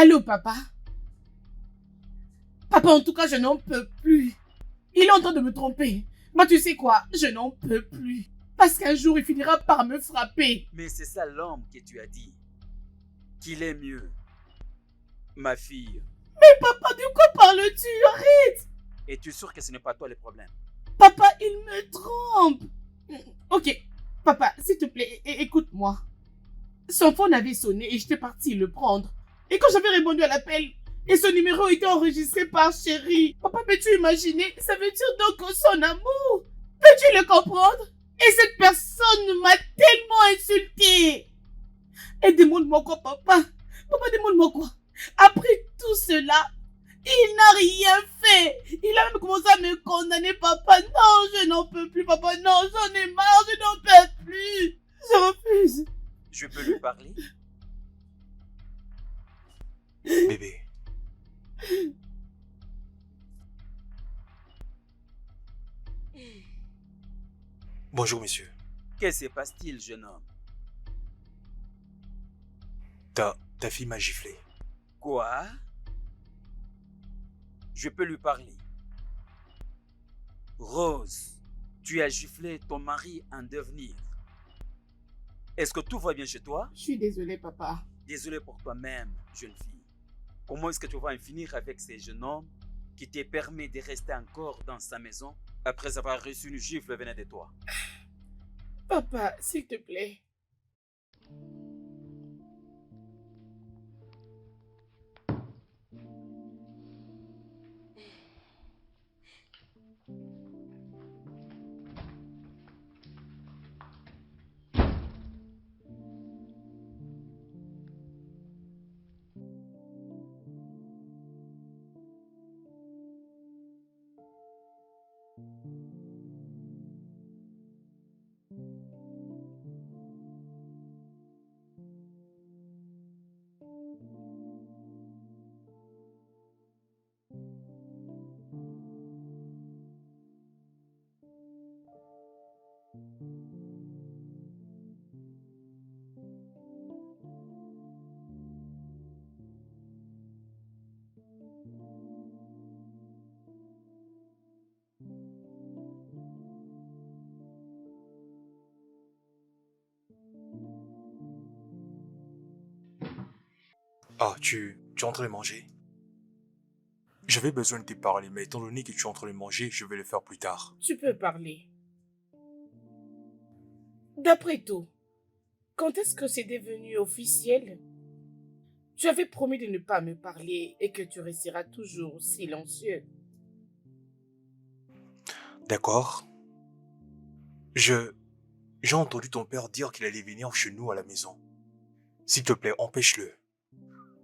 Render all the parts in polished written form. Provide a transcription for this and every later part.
Allô, papa? Papa, en tout cas, je n'en peux plus. Il est en train de me tromper. Moi, tu sais quoi? Je n'en peux plus. Parce qu'un jour, il finira par me frapper. Mais c'est ça l'homme que tu as dit. Qu'il est mieux. Ma fille. Mais papa, de quoi parles-tu? Arrête! Es-tu sûr que ce n'est pas toi le problème? Papa, il me trompe. Ok, papa, s'il te plaît, écoute-moi. Son phone avait sonné et j'étais partie le prendre. Et quand j'avais répondu à l'appel, et son numéro était enregistré par Chérie. Papa, peux-tu imaginer? Ça veut dire donc son amour. Peux-tu le comprendre? Et cette personne m'a tellement insultée. Et demande-moi quoi, papa? Papa, demande-moi quoi? Après tout cela, il n'a rien fait. Il a même commencé à me condamner, papa. Non, je n'en peux plus, papa. Non, j'en ai marre, je n'en peux plus. Je refuse. Je peux lui parler? Bébé. Bonjour, monsieur. Que se passe-t-il, jeune homme? Ta fille m'a giflé. Quoi? Je peux lui parler. Rose, tu as giflé ton mari en devenir. Est-ce que tout va bien chez toi? Je suis désolée, papa. Désolé pour toi-même, jeune fille. Comment est-ce que tu vas en finir avec ces jeunes hommes qui te permet de rester encore dans sa maison après avoir reçu une gifle venant de toi? Papa, s'il te plaît. Ah, tu es en train de manger? J'avais besoin de te parler, mais étant donné que tu es en train de manger, je vais le faire plus tard. Tu peux parler. D'après tout, quand est-ce que c'est devenu officiel? Tu avais promis de ne pas me parler et que tu resteras toujours silencieux. D'accord? J'ai entendu ton père dire qu'il allait venir chez nous à la maison. S'il te plaît, empêche-le.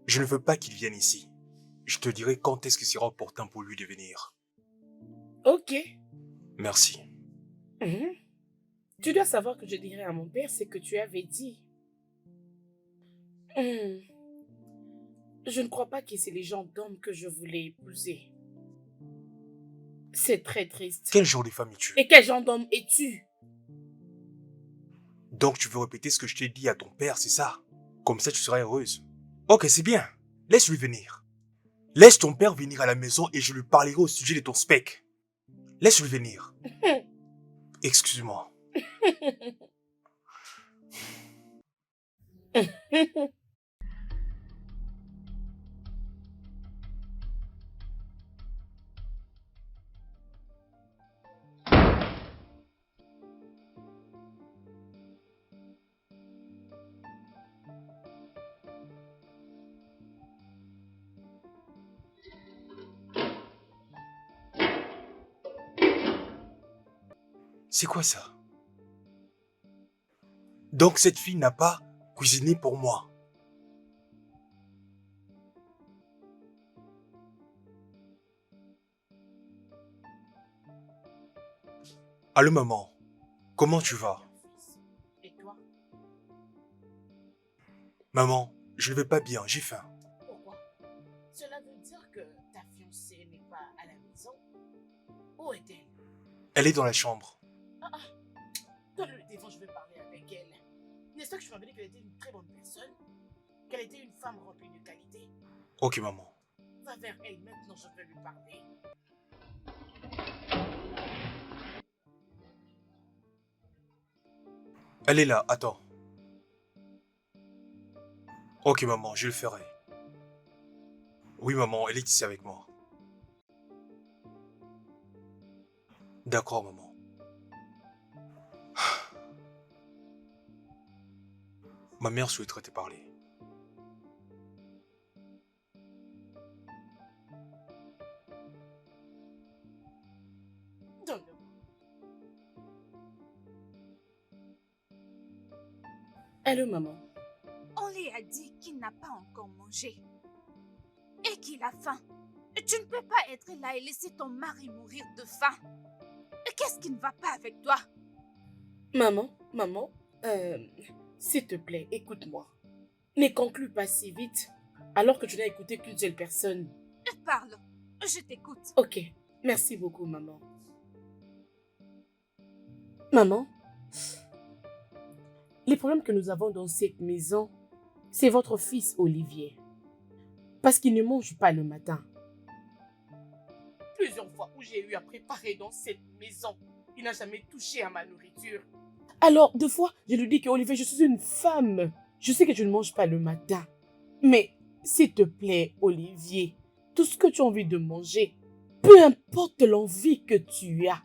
Je ne veux pas qu'il vienne ici. Je te dirai quand est-ce que sera opportun pour lui de venir. Ok. Merci. Mhm. Tu dois savoir que je dirai à mon père ce que tu avais dit. Je ne crois pas que c'est les gens d'hommes que je voulais épouser. C'est très triste. Quel genre de femme es-tu? Et quel genre d'homme es-tu? Donc tu veux répéter ce que je t'ai dit à ton père, c'est ça? Comme ça tu seras heureuse. Ok, c'est bien. Laisse-lui venir. Laisse ton père venir à la maison et je lui parlerai au sujet de ton spec. Laisse-lui venir. Excuse-moi. C'est quoi ça? Donc cette fille n'a pas cuisiné pour moi. Allô maman, comment tu vas? Et toi? Maman, je ne vais pas bien, j'ai faim. Pourquoi? Cela veut dire que ta fiancée n'est pas à la maison? Où est-elle? Elle est dans la chambre. Donne-le le téléphone, je veux parler avec elle. N'est-ce pas que je m'avais dit qu'elle était une très bonne personne? qu'elle était une femme remplie de qualité. Ok, maman. Va vers elle maintenant, je vais lui parler. Elle est là, attends. Ok, maman, je le ferai. Oui, maman, elle est ici avec moi. D'accord, maman. Ma mère souhaiterait te parler. Donne-le-moi. Allô, maman. On lui a dit qu'il n'a pas encore mangé et qu'il a faim. Tu ne peux pas être là et laisser ton mari mourir de faim. Qu'est-ce qui ne va pas avec toi? Maman, s'il te plaît, écoute-moi. Ne conclue pas si vite, alors que tu n'as écouté qu'une seule personne. Parle, je t'écoute. Ok, merci beaucoup, maman. Maman, les problèmes que nous avons dans cette maison, c'est votre fils Olivier. Parce qu'il ne mange pas le matin. Plusieurs fois où j'ai eu à préparer dans cette maison, il n'a jamais touché à ma nourriture. Alors, deux fois, je lui dis que Olivier, je suis une femme. Je sais que tu ne manges pas le matin. Mais, s'il te plaît, Olivier, tout ce que tu as envie de manger, peu importe l'envie que tu as,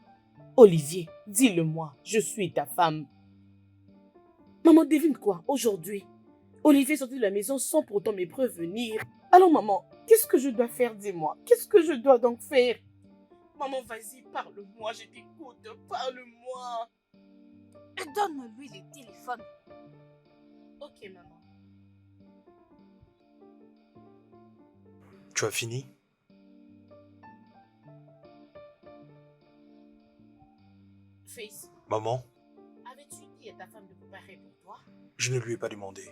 Olivier, dis-le-moi, je suis ta femme. Maman, devine quoi, aujourd'hui, Olivier est sorti de la maison sans pourtant me prévenir. Alors maman, qu'est-ce que je dois faire, dis-moi? Qu'est-ce que je dois donc faire? Maman, vas-y, parle-moi, je t'écoute, parle-moi. Donne-lui le téléphone. Ok, maman. Tu as fini? Fils, Maman, avais-tu dit à ta femme de préparer pour toi? je ne lui ai pas demandé.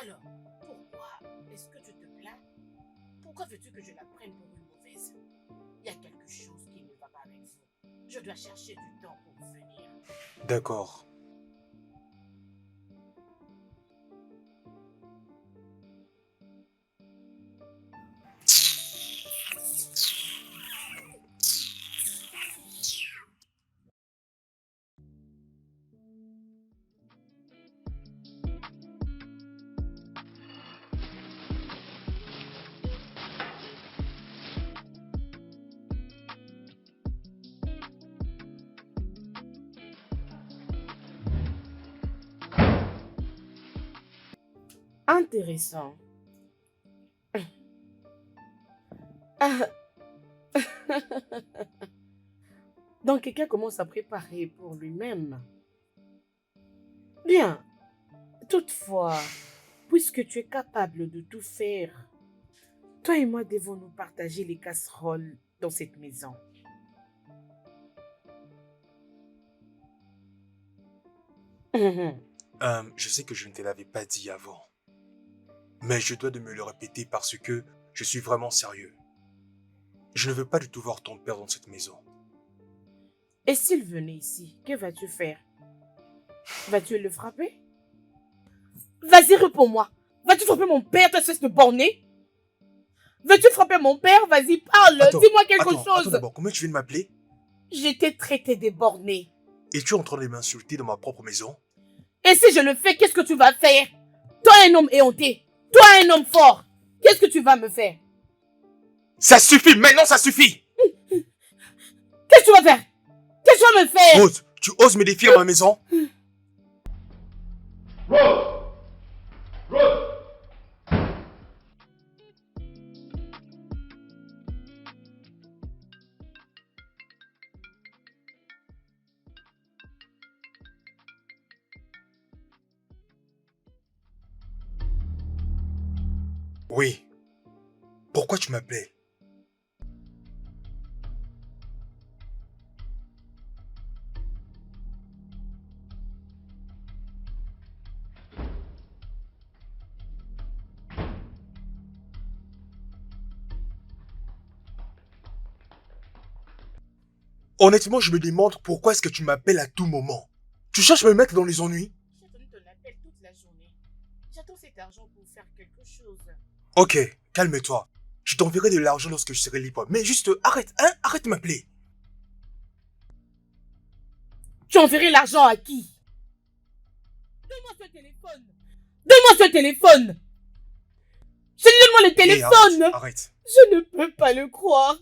Alors, pourquoi est-ce que tu te plains? Pourquoi veux-tu que je la prenne pour une mauvaise? Il y a quelque chose qui ne va pas avec vous. Je dois chercher du temps pour venir. D'accord. Intéressant. Donc quelqu'un commence à préparer pour lui-même. Bien. Toutefois, puisque tu es capable de tout faire, toi et moi devons nous partager les casseroles dans cette maison. Je sais que je ne te l'avais pas dit avant. Mais je dois de me le répéter parce que je suis vraiment sérieux. Je ne veux pas du tout voir ton père dans cette maison. Et s'il venait ici, que vas-tu faire? Vas-tu le frapper? Vas-y, réponds-moi. Vas-tu frapper mon père, toi, espèce de borné? Veux-tu frapper mon père? Vas-y, parle. Dis-moi quelque chose. Attends d'abord, comment tu viens de m'appeler? Je t'ai traité de borné. Et tu es en train de m'insulter dans ma propre maison? Et si je le fais, qu'est-ce que tu vas faire? Toi, un homme éhonté. Toi, un homme fort. Qu'est-ce que tu vas me faire? Ça suffit, maintenant ça suffit! Qu'est-ce que tu vas faire? Qu'est-ce que tu vas me faire? Rose, tu oses me défier dans ma maison? Rose! Rose! Oui. Pourquoi tu m'appelais? Honnêtement, je me demande pourquoi est-ce que tu m'appelles à tout moment. Tu cherches à me mettre dans les ennuis? J'ai tenu ton appel toute la journée. J'attends cet argent pour faire quelque chose. Ok, calme-toi. Je t'enverrai de l'argent lorsque je serai libre. Mais juste, arrête, hein? Arrête de m'appeler. Tu enverrais l'argent à qui? Donne-moi ce téléphone. Donne-moi ce téléphone. Je dis donne-moi le Hé, téléphone. arrête. Je ne peux pas le croire.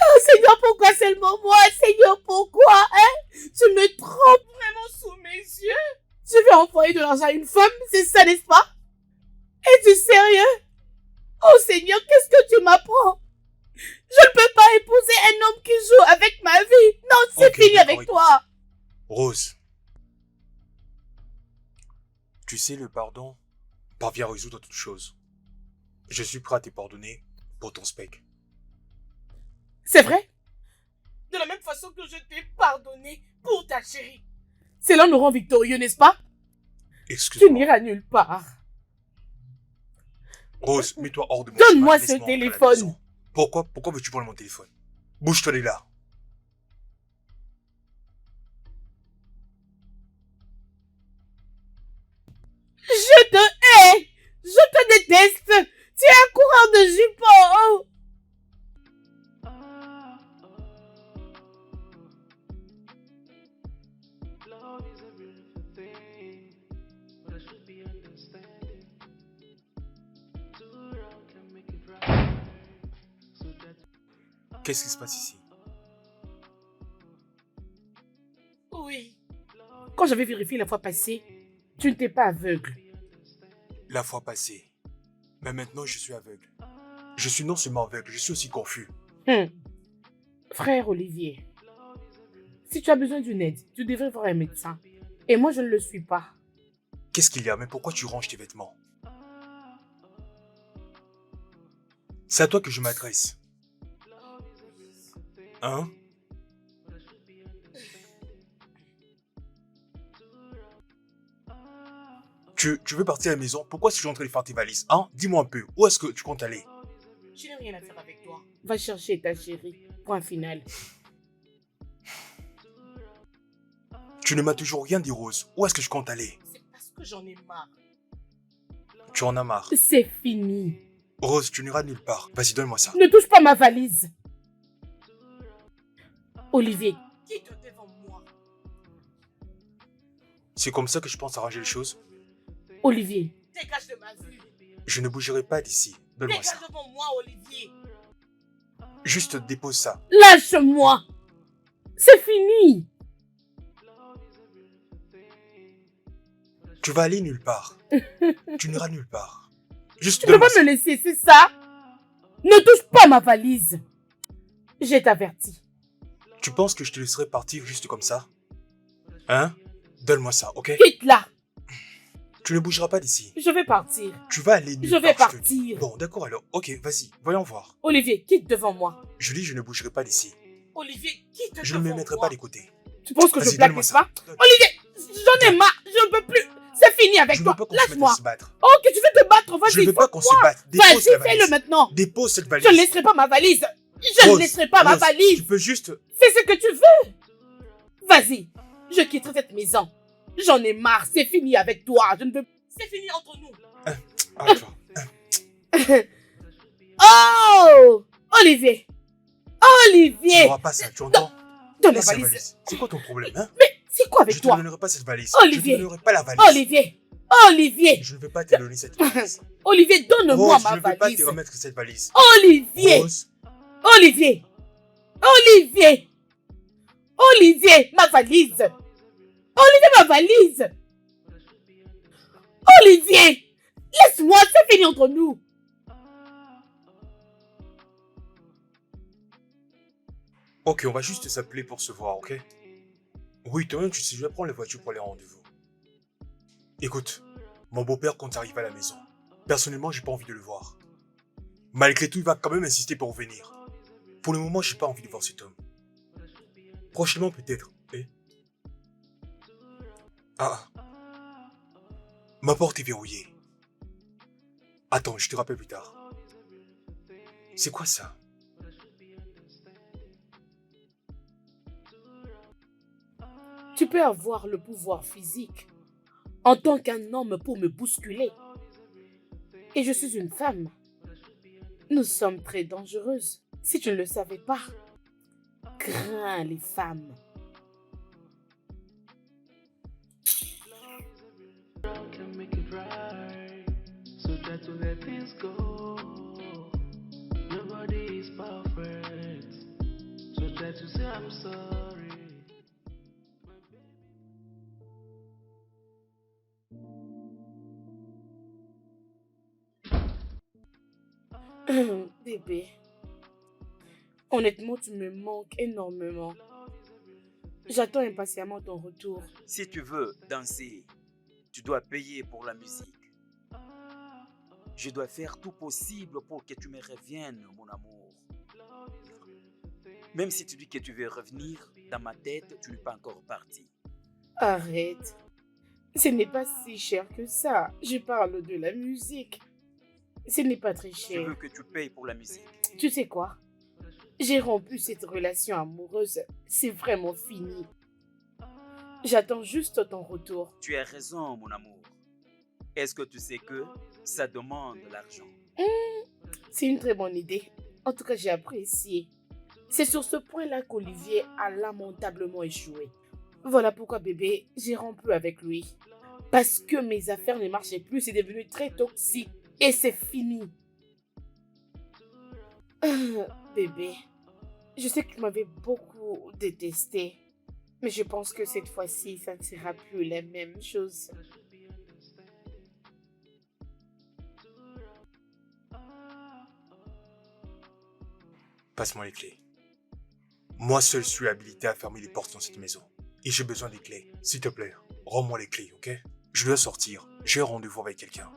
Oh Seigneur, pourquoi seulement moi? Seigneur, pourquoi? Hein? Tu me trompes vraiment sous mes yeux. Je vais envoyer de l'argent à une femme, c'est ça, n'est-ce pas? Es-tu sérieux? Oh Seigneur, qu'est-ce que tu m'apprends? Je ne peux pas épouser un homme qui joue avec ma vie. Non, c'est Ok, fini d'accord, avec toi. Rose. Tu sais, le pardon parvient à résoudre toute chose. Je suis prêt à te pardonner pour ton spec. C'est vrai? De la même façon que je t'ai pardonné pour ta chérie. Cela nous rend victorieux, n'est-ce pas? Tu Excuse-moi. n'iras nulle part. Rose, mets-toi hors de mon Donne-moi chemin, ce laisse-moi rentrer à la téléphone. maison. Pourquoi veux-tu prendre mon téléphone? Bouge-toi de là. Je te hais. Je te déteste. Tu es un coureur de jupons. Qu'est-ce qui se passe ici? Oui. Quand j'avais vérifié la fois passée, tu n'étais pas aveugle. La fois passée. Mais maintenant, je suis aveugle. Je suis non seulement aveugle, je suis aussi confus. Frère Olivier, si tu as besoin d'une aide, tu devrais voir un médecin. Et moi, je ne le suis pas. Qu'est-ce qu'il y a? Mais pourquoi tu ranges tes vêtements? C'est à toi que je m'adresse. Hein? Tu veux partir à la maison? Pourquoi suis-je en train de faire tes valises? Hein? Dis-moi un peu, où est-ce que tu comptes aller? Je n'ai rien à faire avec toi. Va chercher ta chérie. Point final. Tu ne m'as toujours rien dit, Rose. Où est-ce que je compte aller? C'est parce que j'en ai marre. Tu en as marre. C'est fini. Rose, tu n'iras nulle part. Vas-y, donne-moi ça. Ne touche pas ma valise. Olivier, quitte devant moi. C'est comme ça que je pense arranger les choses? Olivier, dégage de ma vue. Je ne bougerai pas d'ici. Donne-moi ça. Dégage devant moi, Olivier. Juste dépose ça. Lâche-moi. C'est fini. Tu vas aller nulle part. Tu n'iras nulle part. Juste Tu ne peux donne-moi pas ça. me laisser, c'est ça? Ne touche pas ma valise. J'ai t'averti. Tu penses que je te laisserai partir juste comme ça? Hein? Donne-moi ça, ok? Quitte-la. Tu ne bougeras pas d'ici. Je vais partir. Tu vas aller nulle Je vais part, te dis. partir. Bon, d'accord alors. Ok, vas-y, voyons voir. Olivier, quitte devant moi. Je dis, je ne bougerai pas d'ici. Olivier, quitte Je ne devant me mettrai moi. pas des côtés. Tu penses que je Vas-y, blague, donne-moi n'est-ce ça. pas? Olivier, j'en ai marre. Je ne peux plus. C'est fini avec Je ne toi. veux pas qu'on se mette Lâche-moi. à se battre. Oh, que tu veux te battre, vas-y. Je ne veux pas qu'on se force-moi. batte. Dépose Vas-y, la fais-le valise. maintenant. Dépose cette valise. Je ne laisserai pas ma valise. Je ne Rose, laisserai pas ma Rose, valise. Tu peux juste... Fais ce que tu veux. Vas-y, je quitterai cette maison. J'en ai marre, c'est fini avec toi. Je ne veux... C'est fini entre nous. Arrête-toi. Oh Olivier. Tu Olivier. n'auras pas ça, tu entends? Donne ma Laisse la valise. valise. C'est quoi ton problème, hein? Mais c'est quoi avec Je te toi? donnerai pas cette valise. Olivier. Je te donnerai pas la valise. Olivier. Olivier. Je ne veux pas te donner cette valise. Olivier, donne-moi Rose, je ma ne veux pas valise. te remettre cette valise. Olivier. Rose, Olivier. Olivier. Olivier, ma valise. Olivier, ma valise. Olivier. Laisse-moi, c'est fini entre nous. ok, on va juste s'appeler pour se voir, ok? Oui, toi-même, tu sais, je vais prendre la voiture pour les rendez-vous. Écoute, mon beau-père compte arriver à la maison. Personnellement, j'ai pas envie de le voir. Malgré tout, il va quand même insister pour revenir. Pour le moment, j'ai pas envie de voir cet homme. Prochainement, peut-être, eh? Ah. Ma porte est verrouillée. Attends, je te rappelle plus tard. C'est quoi ça? Tu peux avoir le pouvoir physique en tant qu'un homme pour me bousculer. Et je suis une femme. Nous sommes très dangereuses. Si tu ne le savais pas, crains les femmes. Can make it right. So try to let things go. Nobody is perfect. So try to say I'm sorry. Bébé, honnêtement, tu me manques énormément. J'attends impatiemment ton retour. Si tu veux danser, tu dois payer pour la musique. Je dois faire tout possible pour que tu me reviennes, mon amour. Même si tu dis que tu veux revenir, dans ma tête, tu n'es pas encore parti. Arrête. Ce n'est pas si cher que ça. Je parle de la musique. Ce n'est pas très Je cher. veux que tu payes pour la musique. Tu sais quoi? J'ai rompu cette relation amoureuse. C'est vraiment fini. J'attends juste ton retour. Tu as raison, mon amour. Est-ce que tu sais que ça demande l'argent? C'est une très bonne idée. En tout cas, j'ai apprécié. C'est sur ce point-là qu'Olivier a lamentablement échoué. Voilà pourquoi, bébé, j'ai rompu avec lui. Parce que mes affaires ne marchaient plus, c'est devenu très toxique. Et c'est fini. Bébé, je sais que tu m'avais beaucoup détesté. Mais je pense que cette fois-ci, ça ne sera plus la même chose. Passe-moi les clés. Moi seul suis habilité à fermer les portes dans cette maison. Et j'ai besoin des clés. S'il te plaît, rends-moi les clés, ok? Je dois sortir. J'ai un rendez-vous avec quelqu'un.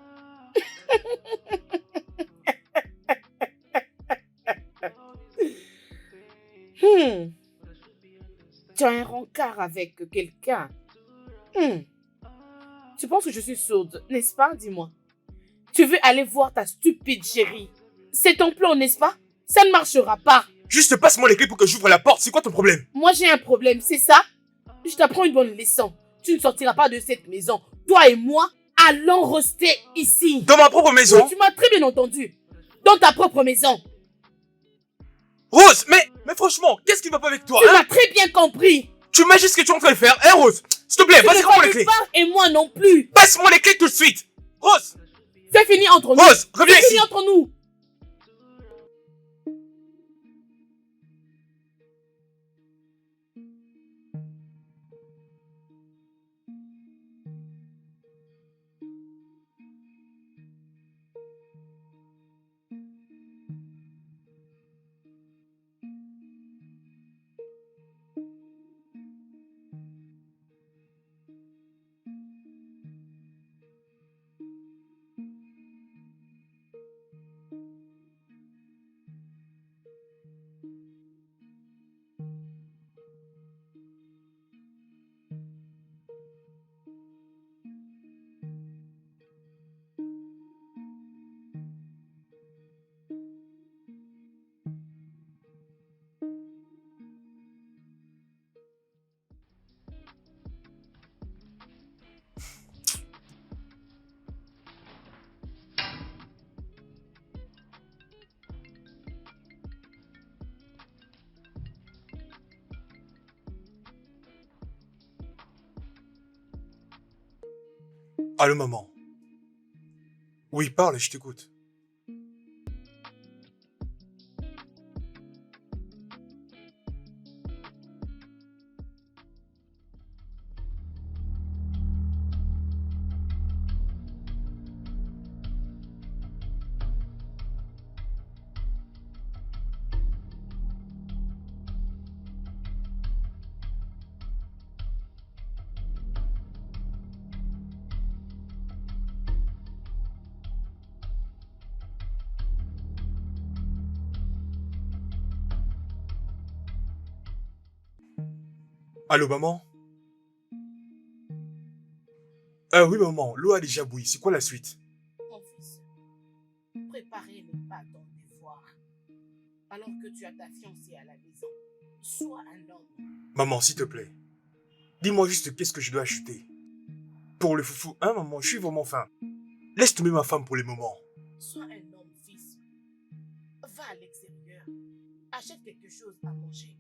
Tu as un rencard avec quelqu'un. Tu penses que je suis sourde, n'est-ce pas? Dis-moi. Tu veux aller voir ta stupide chérie. C'est ton plan, n'est-ce pas? Ça ne marchera pas. Juste passe-moi les clés pour que j'ouvre la porte. C'est quoi ton problème? Moi, j'ai un problème, c'est ça? Je t'apprends une bonne leçon. Tu ne sortiras pas de cette maison. Toi et moi, allons rester ici. Dans ma propre maison? Oui, tu m'as très bien entendu. Dans ta propre maison. Rose, mais franchement, qu'est-ce qui va pas avec toi, Tu hein? m'as très bien compris. Tu imagines ce que tu es en train de faire, hein, Rose? S'il te plaît, Tu vas-y, ne rends-moi les valides clés. pas et moi non plus. Passe-moi les clés tout de suite. Rose, C'est fini entre nous. Rose, reviens C'est ici. fini entre nous. Allô, maman. Oui, parle, je t'écoute. Allô, maman? Oui, maman, l'eau a déjà bouilli. C'est quoi la suite? Mon fils, préparez le pas ton devoir. Alors que tu as ta fiancée à la maison, sois un homme. Maman, s'il te plaît. Dis-moi juste qu'est-ce que je dois acheter. Pour le foufou, hein, maman, je suis vraiment faim. Laisse tomber ma femme pour les moments. Sois un homme, fils. Va à l'extérieur. Achète quelque chose à manger.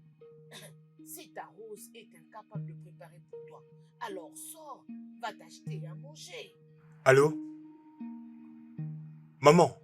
Si ta Rose est incapable de préparer pour toi, alors sors, va t'acheter à manger. Allô? Maman?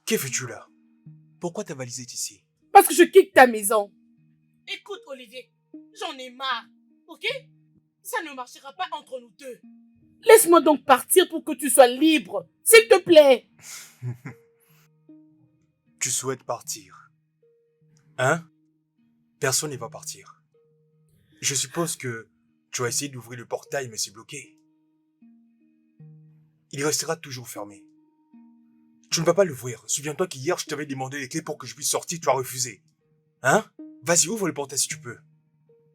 Que fais-tu là? Pourquoi ta valise est ici? Parce que je quitte ta maison. Écoute, Olivier, j'en ai marre, ok? Ça ne marchera pas entre nous deux. Laisse-moi donc partir pour que tu sois libre, s'il te plaît. Tu souhaites partir? Hein? Personne ne va partir. Je suppose que tu as essayé d'ouvrir le portail mais c'est bloqué. Il restera toujours fermé. Tu ne vas pas l'ouvrir. Souviens-toi qu'hier je t'avais demandé les clés pour que je puisse sortir, tu as refusé. Hein? Vas-y, ouvre le portail si tu peux.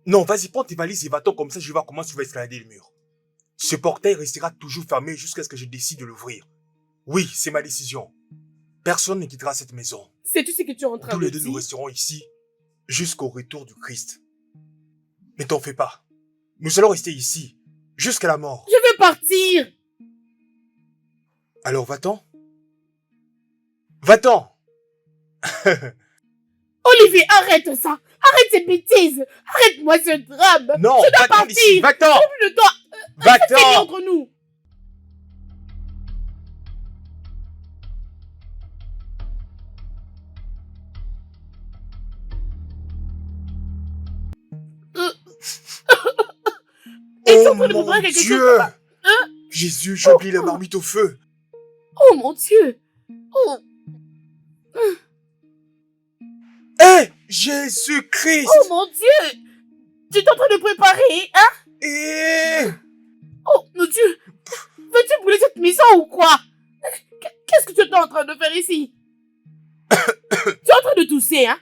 Non, vas-y, prends tes valises et va-t'en comme ça je vais voir comment tu vas escalader le mur. Ce portail restera toujours fermé jusqu'à ce que je décide de l'ouvrir. Oui, c'est ma décision. Personne ne quittera cette maison. Sais-tu ce que tu es en train Tous de les deux nous dire? resterons ici jusqu'au retour du Christ. Ne t'en fais pas. Nous allons rester ici jusqu'à la mort. Je veux partir. Alors va-t'en. Va-t'en. Olivier, arrête ça. Arrête ces bêtises. Arrête-moi ce drame. Non, je dois va-t'en d'ici. partir. Va-t'en. Je dois... C'est Va-t'en. entre nous. Ils sont en Oh train de mon préparer quelque Dieu. chose là-bas. Hein? Jésus, j'oublie la marmite au feu. Oh mon Dieu. Oh, Hé, Jésus-Christ. oh mon Dieu. Tu es en train de préparer, hein? Eh. Oh mon Dieu. Veux-tu brûler cette maison ou quoi? Qu'est-ce que tu es en train de faire ici? Tu es en train de tousser, hein?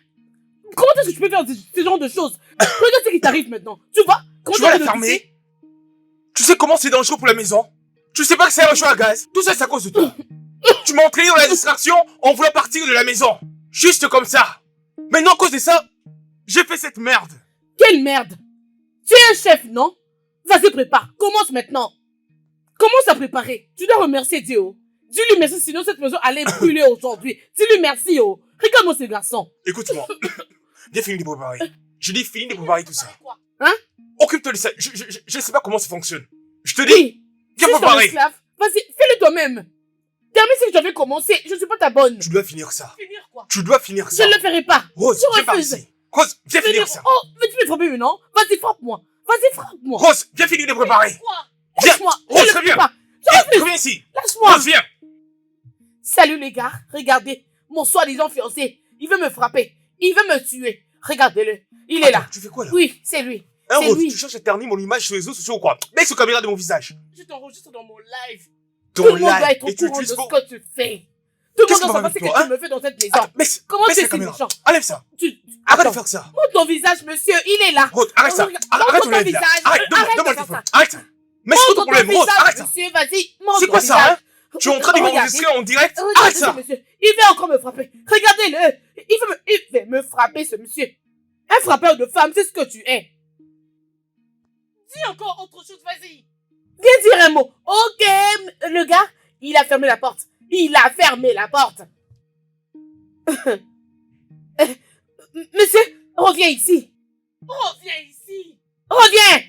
Comment est-ce que tu peux faire ce genre de choses? Regarde ce qui t'arrive maintenant. Tu vois? Comment Tu vas es en la train de tousser? fermer? Tu sais comment c'est dangereux pour la maison? Tu sais pas que c'est un jeu à gaz? Tout ça, c'est à cause de toi. Tu m'as entraîné dans la distraction en voulant partir de la maison. Juste comme ça. Maintenant, à cause de ça, j'ai fait cette merde. Quelle merde! Tu es un chef, non? Vas-y, prépare. Commence maintenant. Commence à préparer. Tu dois remercier Dieu. Dis-lui merci, sinon cette maison allait brûler aujourd'hui. Dis-lui merci, oh. Regarde-moi ce garçon. Écoute-moi. Viens finir de préparer. Je dis fini de préparer tout ça. Quoi? Hein? Occupe-toi de ça. Je sais pas comment ça fonctionne. Je te dis, Oui. viens Si je suis ton préparer. esclave, vas-y, fais-le toi-même. Termine ce que j'avais commencé. Je suis pas ta bonne. Tu dois finir ça. Finir quoi? Tu dois finir Je ça. ne le ferai pas. Rose, Je viens par refuse. ici. Rose, viens finir ça. Oh, mais tu m'es frappé maintenant. Vas-y, frappe-moi. Vas-y, frappe-moi. Rose, viens finir de préparer. Quoi? Viens. Laisse-moi. Rose, Je ne le reviens. fais pas. Reviens ici. Lâche-moi. Rose, viens. Salut les gars. Regardez. Mon soi-disant fiancé. Il veut me frapper. Il veut me tuer. Regardez-le. Il est là. Attends, tu fais quoi là? Oui, c'est lui. Hein, c'est Rose, lui. tu cherches à ternir mon image sur les réseaux sociaux ou quoi? Mets ce caméra de mon visage. Je t'enregistre dans mon live. Ton Tout le monde doit live. être au Et tu courant de utilises ce pour... que tu fais. Tout le Qu'est-ce monde qu'on doit va savoir ce que avec toi, tu me fais dans cette maison. Attends, Comment baisse tu la es caméra. méchant? Enlève ça. Attends. Arrête de faire ça. Montre ton visage, monsieur. Il est là. Rose, arrête ça. Regarde, Arrête montre ton ton live là. visage. Arrête, donne-moi Arrête le de faire téléphone. ça. Arrête ça. Mais c'est quoi ton Montre ton problème? Rose, visage, arrête ça. monsieur. Vas-y, montre C'est ton quoi ça, visage. hein? Tu es en train de Regardez. m'enregistrer en direct? Regardez Arrête ce ça. monsieur. Il veut encore me frapper. Regardez-le. Il veut me frapper, ce monsieur. Un frappeur de femme, c'est ce que tu es. Dis encore autre chose, vas-y. Viens dire un mot. Ok, le gars, il a fermé la porte. Il a fermé la porte. Monsieur, reviens ici. Reviens ici. Reviens.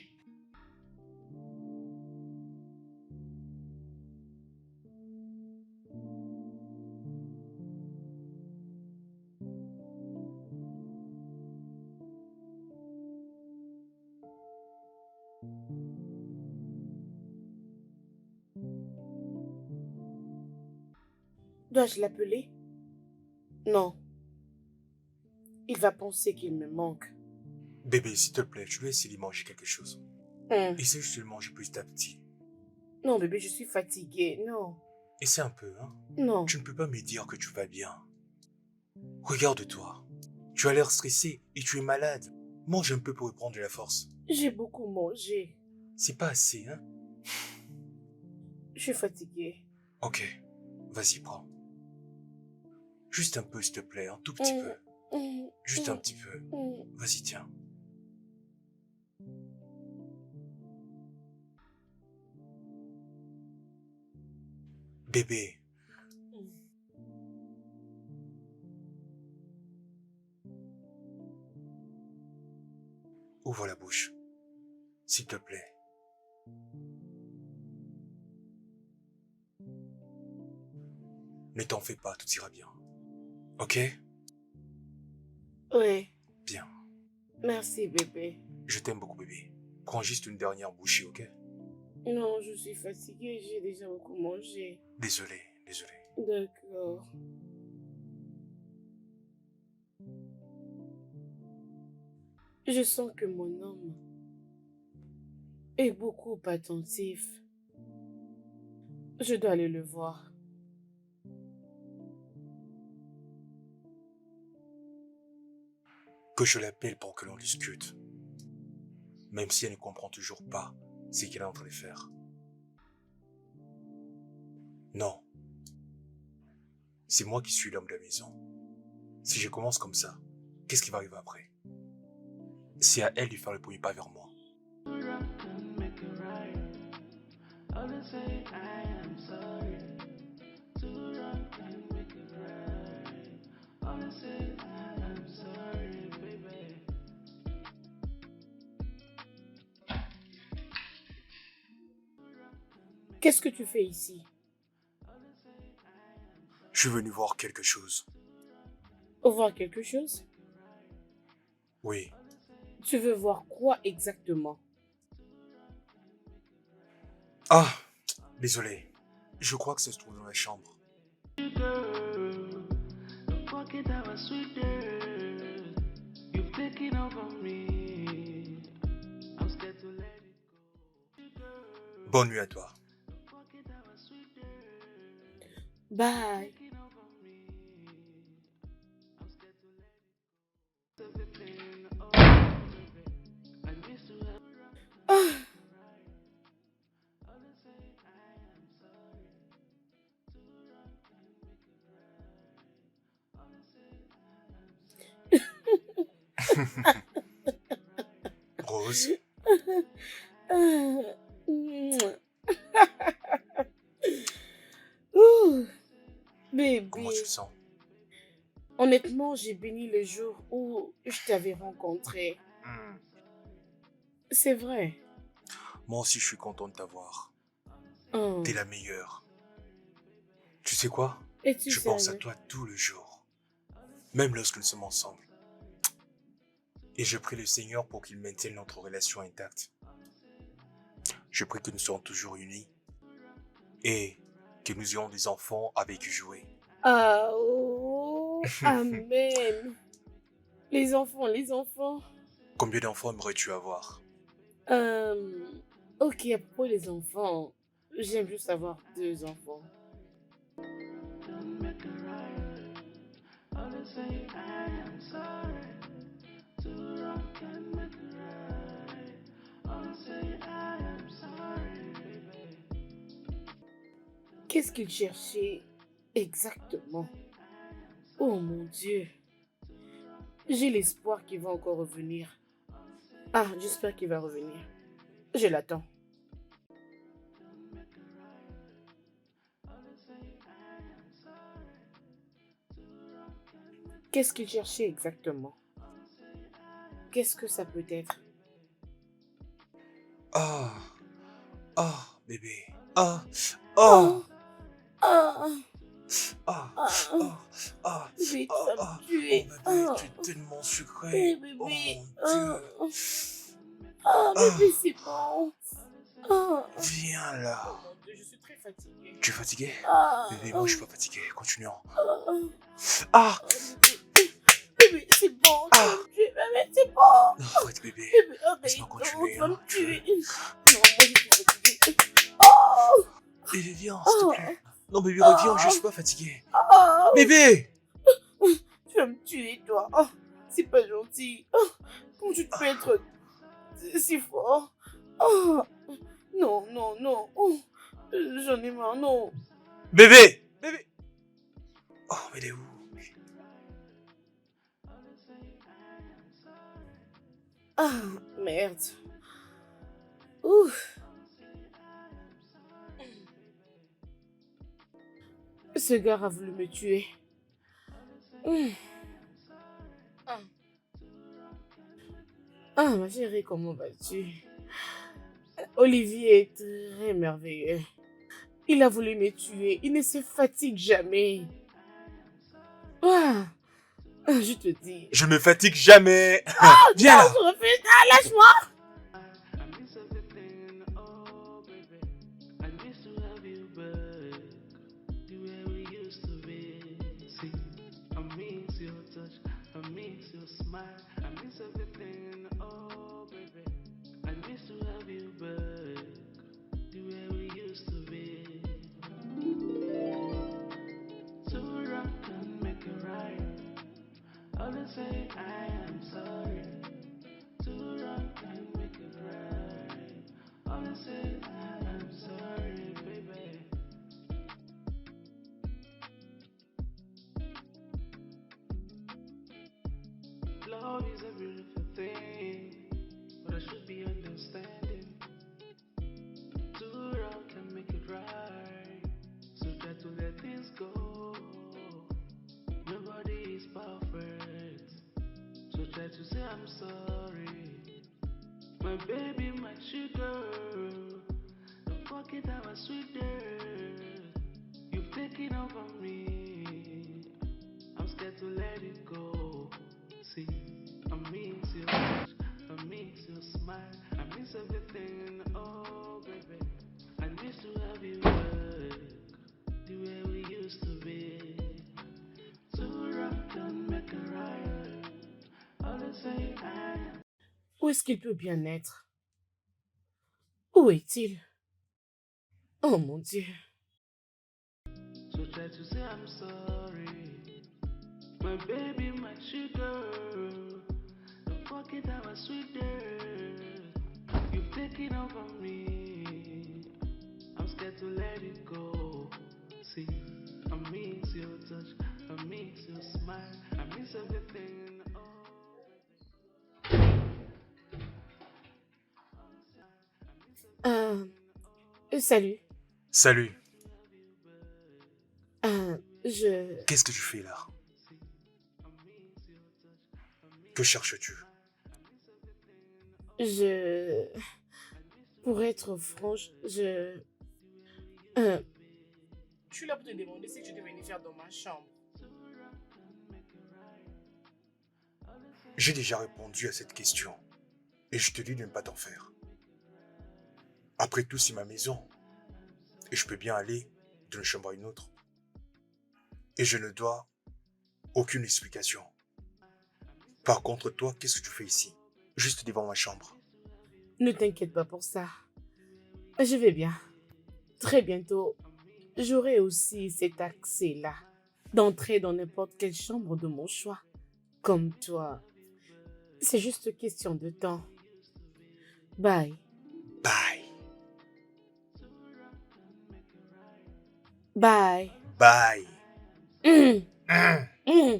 Dois-je l'appeler? Non. Il va penser qu'il me manque. Bébé, s'il te plaît, tu dois essayer de manger quelque chose. Essaye juste de le manger petit à petit. Non, bébé, je suis fatiguée. Non. Essaie un peu, hein. Non. Tu ne peux pas me dire que tu vas bien. Regarde-toi. Tu as l'air stressé et tu es malade. Mange un peu pour reprendre de la force. J'ai beaucoup mangé. C'est pas assez, hein. Je suis fatiguée. Ok, vas-y, prends. Juste un peu, s'il te plaît, un tout petit peu. Juste un petit peu. Vas-y, tiens. Bébé. Ouvre la bouche. S'il te plaît. Ne t'en fais pas, tout ira bien. Ok? Oui. Bien. Merci, bébé. Je t'aime beaucoup, bébé. Prends juste une dernière bouchée, ok? Non, je suis fatiguée. J'ai déjà beaucoup mangé. Désolé, désolé. D'accord. Je sens que mon homme est beaucoup attentif. Je dois aller le voir. Que je l'appelle pour que l'on discute. Même si elle ne comprend toujours pas ce qu'elle est en train de faire. Non. C'est moi qui suis l'homme de la maison. Si je commence comme ça, qu'est-ce qui va arriver après? C'est à elle de faire le premier pas vers moi. Qu'est-ce que tu fais ici? Je suis venu voir quelque chose. Voir quelque chose? Oui. Tu veux voir quoi exactement? Ah, désolé. Je crois que ça se trouve dans la chambre. Bonne nuit à toi. Bye. Ah. Rose, Ouh, bébé. comment tu te sens? Honnêtement, j'ai béni le jour où je t'avais rencontré. C'est vrai. Moi aussi, je suis content de t'avoir. Oh. T'es la meilleure. Tu sais quoi? Es-tu Je pense à sérieux? toi tout le jour. Même lorsque nous sommes ensemble. Et je prie le Seigneur pour qu'il maintienne notre relation intacte. Je prie que nous soyons toujours unis. Et que nous ayons des enfants avec qui jouer. Ah, oh, amen. Les enfants, les enfants. Combien d'enfants aimerais-tu avoir? Ok, à propos des enfants, j'aime juste avoir 2 enfants. Qu'est-ce qu'il cherchait exactement? Oh mon Dieu. J'ai l'espoir qu'il va encore revenir. Ah, j'espère qu'il va revenir. Je l'attends. Qu'est-ce qu'il cherchait exactement? Qu'est-ce que ça peut être? Ah, ah, bébé. Ah, ah, Ah, ah, ah, ah, ah, bébé, tu ah, vas ah. me tuer. Oh, bébé, Ah, tu es tellement sucré. bébé. Oh mon Ah, Dieu. bébé, Ah, c'est bon. Ah, viens oh là. mon Dieu, je suis très fatiguée. Tu es fatigué? Ah, Bébé, moi je suis pas fatigué. Continuons. ah, Ah, bébé, c'est bon, tu vas ah. me tuer, bébé, c'est bon. Arrête, bébé. Bébé, arrête, Laisse-moi non, continuer. tu vas me Hein. tuer. Non, moi je suis fatiguée. Oh, Bébé, viens, s'il te oh, plaît. Non, bébé, reviens, je suis pas fatigué. oh, Bébé! tu vas me tuer, toi. Oh, c'est pas gentil. Oh, comment tu te peux être si fort? Oh, non, non, non. Oh, j'en ai marre, non. Bébé! Bébé! Oh, mais il est où? Ah, merde. Ouf. Ce gars a voulu me tuer. Ah. Ah, ma chérie, comment vas-tu? Olivier est très merveilleux. Il a voulu me tuer. Il ne se fatigue jamais. Ah, je te dis. Je me fatigue jamais. Viens Non, là. je refuse. Ah, lâche-moi. I miss everything, oh baby. I miss to have you back, the way we used to be. See, I miss your touch, I miss your smile, I miss everything, oh baby. I miss to have you back, the way we used to be. Too wrong can make it right. Always say I am sorry. Too wrong can make it right. Always say I am sorry, baby. Love is a beautiful thing, but I should be understanding. Too wrong can make it right. So try to let things go. Nobody is perfect. So try to say I'm sorry. My baby, my sugar. Don't forget our sweet girl. You've taken over me. I'm scared to let it go. See, I miss your touch, I miss your smile, I miss everything. Oh, baby, I miss to have you back, the way we used to be. Too rough can make it right. Always say I am. Où est-ce qu'il peut bien être? Où est-il? Oh mon Dieu. So try to say I'm sorry. My baby, my sugar. Don't forget our sweet girl. You've taken over me. I'm scared to let it go. See, I miss your touch, I miss your smile, I miss everything. Euh, salut. Salut. Je... Qu'est-ce que tu fais là? Que cherches-tu? Pour être franche, je suis là pour te demander ce que tu devais venir faire dans ma chambre. J'ai déjà répondu à cette question. Et je te dis de ne pas t'en faire. Après tout, c'est ma maison. Et je peux bien aller d'une chambre à une autre. Et je ne dois aucune explication. Par contre, toi, qu'est-ce que tu fais ici? Juste devant ma chambre. Ne t'inquiète pas pour ça. Je vais bien. Très bientôt, j'aurai aussi cet accès-là d'entrer dans n'importe quelle chambre de mon choix. Comme toi. C'est juste question de temps. Bye. Bye. Bye. Bye. Mm. Hein? Mm.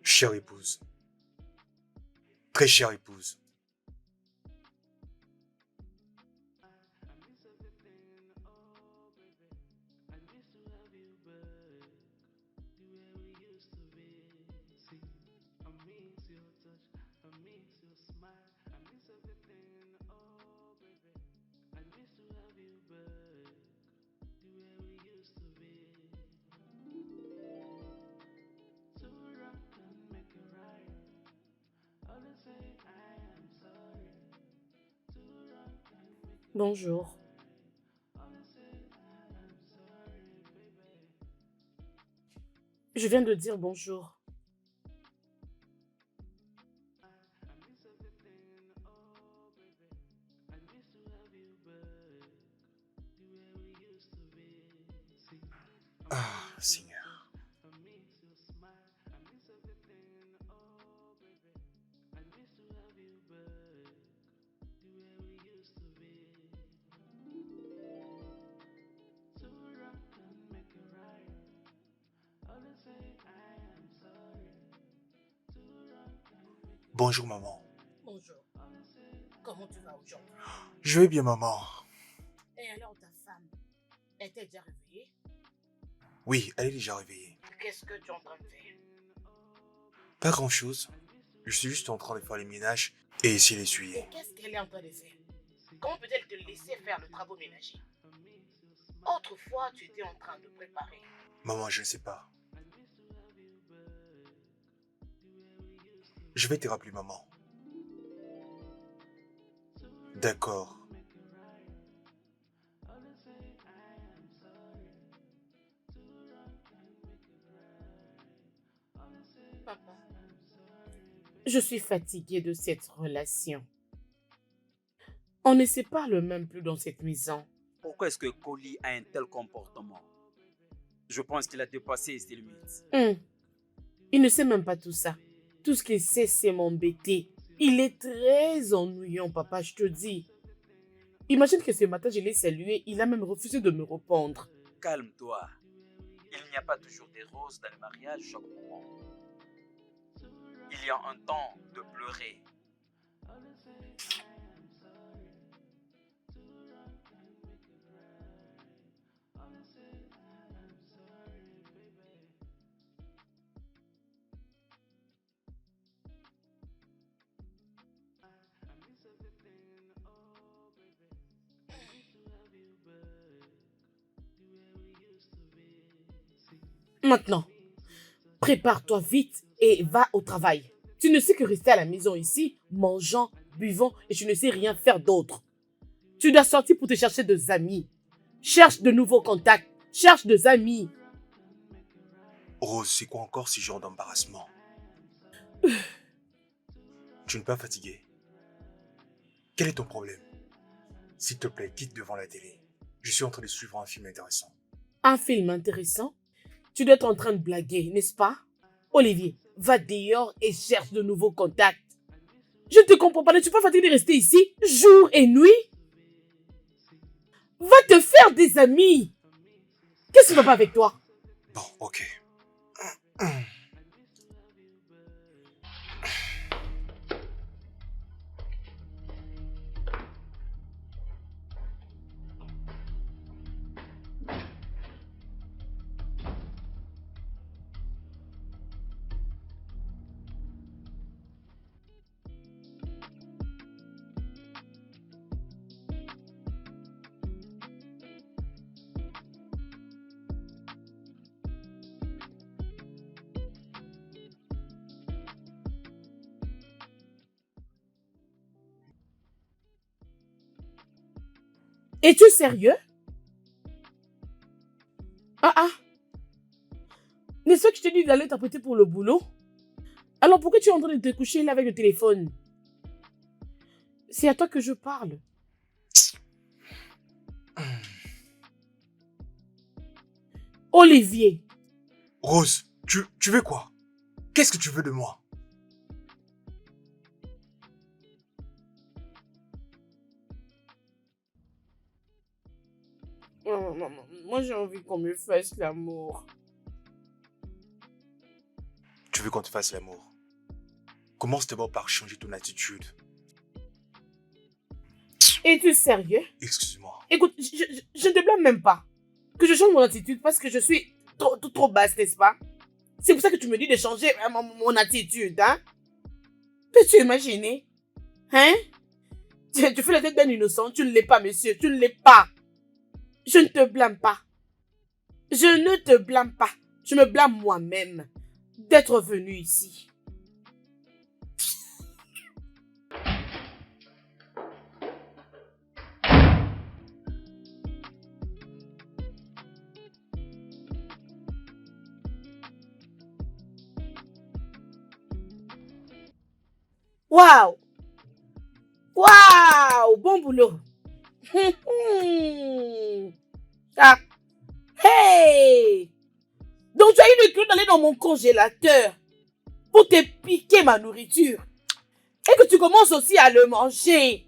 Chère épouse. Très chère épouse. Bonjour. Je viens de dire bonjour. Ah, Seigneur. Bonjour, maman. Bonjour. Comment tu vas aujourd'hui? Je vais bien, maman. Et alors ta femme, est-elle déjà réveillée? Oui, elle est déjà réveillée. Qu'est-ce que tu es en train de faire? Pas grand-chose. Je suis juste en train de faire les ménages et essayer d'essuyer. Et qu'est-ce qu'elle est en train de faire? Comment peut-elle te laisser faire le travail ménager? Autrefois, tu étais en train de préparer. Maman, je ne sais pas. Je vais te rappeler, maman. D'accord. Papa, je suis fatiguée de cette relation. On ne se parle même plus dans cette maison. Pourquoi est-ce que Collie a un tel comportement? Je pense qu'il a dépassé ses limites. Il ne sait même pas tout ça. Tout ce qu'il sait, c'est m'embêter. Il est très ennuyant, papa, je te dis. Imagine que ce matin, je l'ai salué, il a même refusé de me répondre. Calme-toi. Il n'y a pas toujours des roses dans le mariage chaque moment. Il y a un temps de pleurer. Maintenant, prépare-toi vite et va au travail. Tu ne sais que rester à la maison ici, mangeant, buvant et tu ne sais rien faire d'autre. Tu dois sortir pour te chercher des amis. Cherche de nouveaux contacts. Cherche des amis. Rose, c'est quoi encore ce genre d'embarrassement? Tu n'es pas fatiguée? Quel est ton problème? S'il te plaît, quitte devant la télé. Je suis en train de suivre un film intéressant. Un film intéressant? Tu dois être en train de blaguer, n'est-ce pas? Olivier, va dehors et cherche de nouveaux contacts. Je ne te comprends pas, ne suis pas fatigué de rester ici, jour et nuit? Va te faire des amis. Qu'est-ce qui ne va pas avec toi? Bon, ok. Es-tu sérieux? Ah. N'est-ce pas que je t'ai dit d'aller t'apprêter pour le boulot? Alors pourquoi tu es en train de te coucher là avec le téléphone? C'est à toi que je parle. Olivier. Rose, tu veux quoi? Qu'est-ce que tu veux de moi? Non, moi j'ai envie qu'on me fasse l'amour. Tu veux qu'on te fasse l'amour? Commence d'abord par changer ton attitude. Es-tu sérieux? Excuse-moi. Écoute, je ne te blâme même pas. Que je change mon attitude parce que je suis trop basse, n'est-ce pas? C'est pour ça que tu me dis de changer mon attitude, hein? Peux-tu imaginer? Hein? Tu fais la tête d'un innocent, tu ne l'es pas, monsieur, tu ne l'es pas. Je ne te blâme pas. Je ne te blâme pas. Je me blâme moi-même d'être venu ici. Waouh! Waouh! Bon boulot! Ah! Hey! Donc tu as eu le culot d'aller dans mon congélateur pour te piquer ma nourriture et que tu commences aussi à le manger.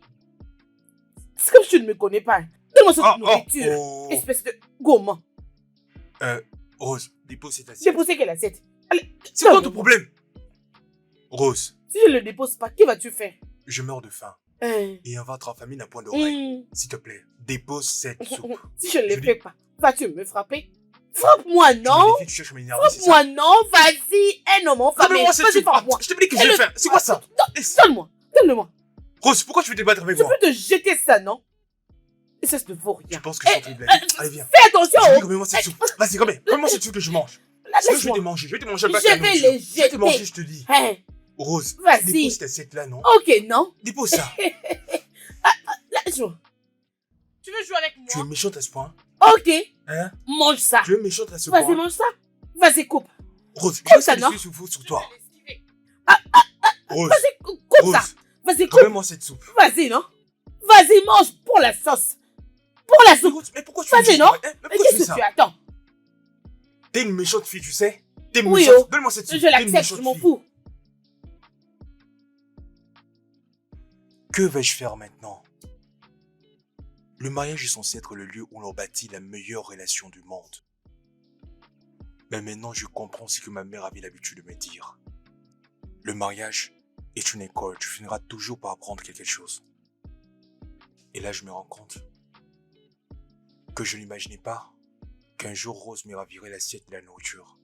C'est comme si tu ne me connais pas. Donne-moi cette nourriture, espèce de gourmand. Rose, dépose cette J'ai assiette. posé quelle assiette? Allez, C'est quoi ton problème? Rose, si je ne le dépose pas, que vas-tu faire? je meurs de faim. Hein? Et un ventre affamé n'a point d'oreille. Hmm. S'il te plaît, dépose cette soupe. Si je ne le Je fais pas, vas-tu me frapper? Frappe-moi, non? Tu cherches à m'énerver, c'est ça? Frappe-moi, non? Vas-y, un homme enflammé. Donne-moi cette Vas-y, soupe. frappe-moi. Je te dis que j'ai faim. C'est quoi ça? Donne-moi, donne-le-moi. Rose, pourquoi tu veux te battre avec Je moi? peux te jeter ça, non? Et ça ne vaut Tu rien. penses que je suis en train de blaguer? Allez, viens. Fais attention! Je dis, remets-moi cette soupe. Vas-y, remets-moi cette soupe que je mange. Là, Sinon, je vais laisse-moi. te manger. Je vais te manger. Je vais les Je vais te manger, jeter. je te dis. Hein? Rose, Vas-y. dépose cette assiette-là, non? Ok, non? Dépose ça. Laisse-moi. Tu veux jouer avec Tu es moi? méchante à ce point? Ok, Hein? mange ça. Tu es méchante à ce Vas-y, point? mange ça. Vas-y, coupe. Rose, Comme je ça, sais non? que je suis sur toi. Rose, Vas-y, coupe ça. Rose, Vas-y, coupe. remets-moi cette soupe. Vas-y, non? Vas-y, mange pour la sauce. Pour la Mais soupe. Rose, mais pourquoi tu Vas-y, fais ça? non? Mais Mais pourquoi tu qu'est-ce fais que tu ça? attends? T'es une méchante fille, tu sais? T'es une Oui, méchante. oh. Donne-moi cette soupe. Je T'es une l'accepte, méchante je m'en fille. fous. Que vais-je faire maintenant? Le mariage est censé être le lieu où l'on bâtit la meilleure relation du monde. Mais maintenant, je comprends ce que ma mère avait l'habitude de me dire. Le mariage est une école, tu finiras toujours par apprendre quelque chose. Et là, je me rends compte que je n'imaginais pas qu'un jour Rose me ravirait l'assiette de la nourriture.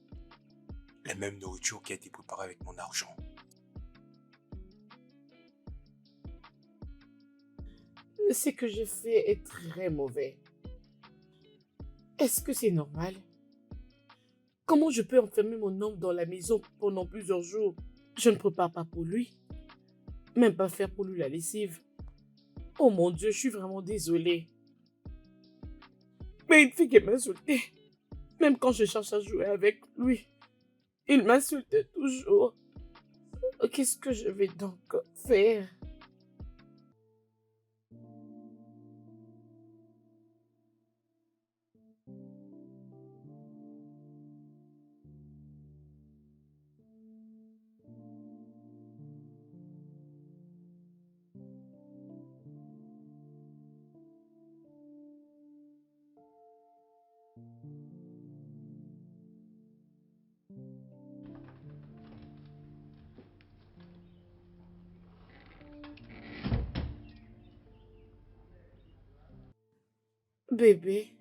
La même nourriture qui a été préparée avec mon argent. Ce que j'ai fait est très mauvais. Est-ce que c'est normal? Comment je peux enfermer mon homme dans la maison pendant plusieurs jours? Je ne prépare pas pour lui. Même pas faire pour lui la lessive. Oh mon Dieu, je suis vraiment désolée. Mais une fille qui m'insultait. Même quand je cherche à jouer avec lui, il m'insultait toujours. Qu'est-ce que je vais donc faire? Bébé,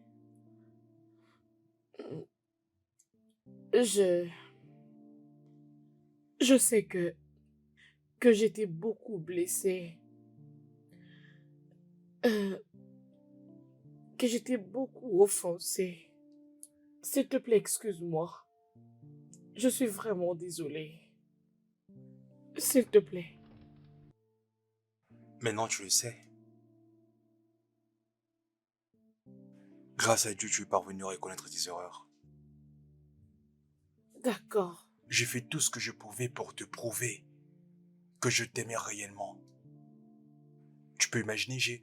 je sais que j'étais beaucoup blessée, que j'étais beaucoup offensée. S'il te plaît, excuse-moi. Je suis vraiment désolée. S'il te plaît. Maintenant, tu le sais. Grâce à Dieu, tu es parvenu à reconnaître tes erreurs. D'accord. J'ai fait tout ce que je pouvais pour te prouver que je t'aimais réellement. Tu peux imaginer, Chut.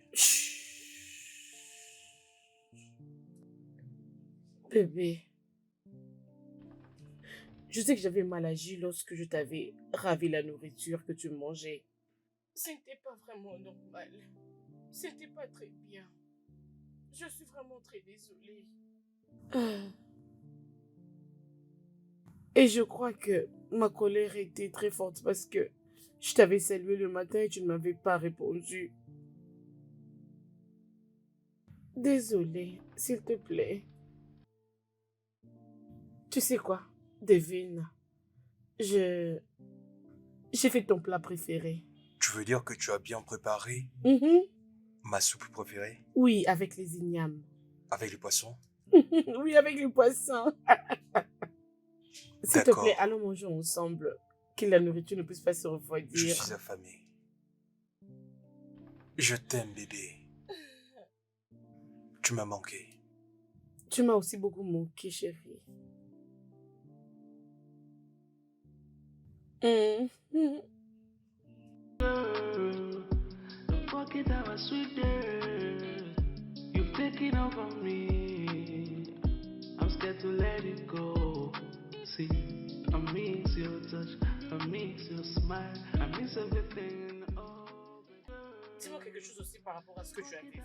Bébé, je sais que j'avais mal agi lorsque je t'avais ravi la nourriture que tu mangeais. Ce n'était pas vraiment normal. C'était pas très bien. Je suis vraiment très désolée. Et je crois que ma colère était très forte parce que je t'avais salué le matin et tu ne m'avais pas répondu. Désolée, s'il te plaît. Tu sais quoi, devine. J'ai fait ton plat préféré. Tu veux dire que tu as bien préparé Mhm. ma soupe préférée Oui, avec les ignames. avec les poissons? Oui, avec les poissons. S'il te D'accord. plaît, allons manger ensemble. Que la nourriture ne puisse pas se Je refroidir. suis affamé. Je t'aime, bébé. Tu m'as manqué. Tu m'as aussi beaucoup manqué, chérie. Mhm. fuck it, I was sweeter. You've taken over me. I'm scared to let it go. See, I miss your touch, I miss your smile, I miss everything. Oh, Dis-moi quelque chose aussi par rapport à ce que tu avais fait.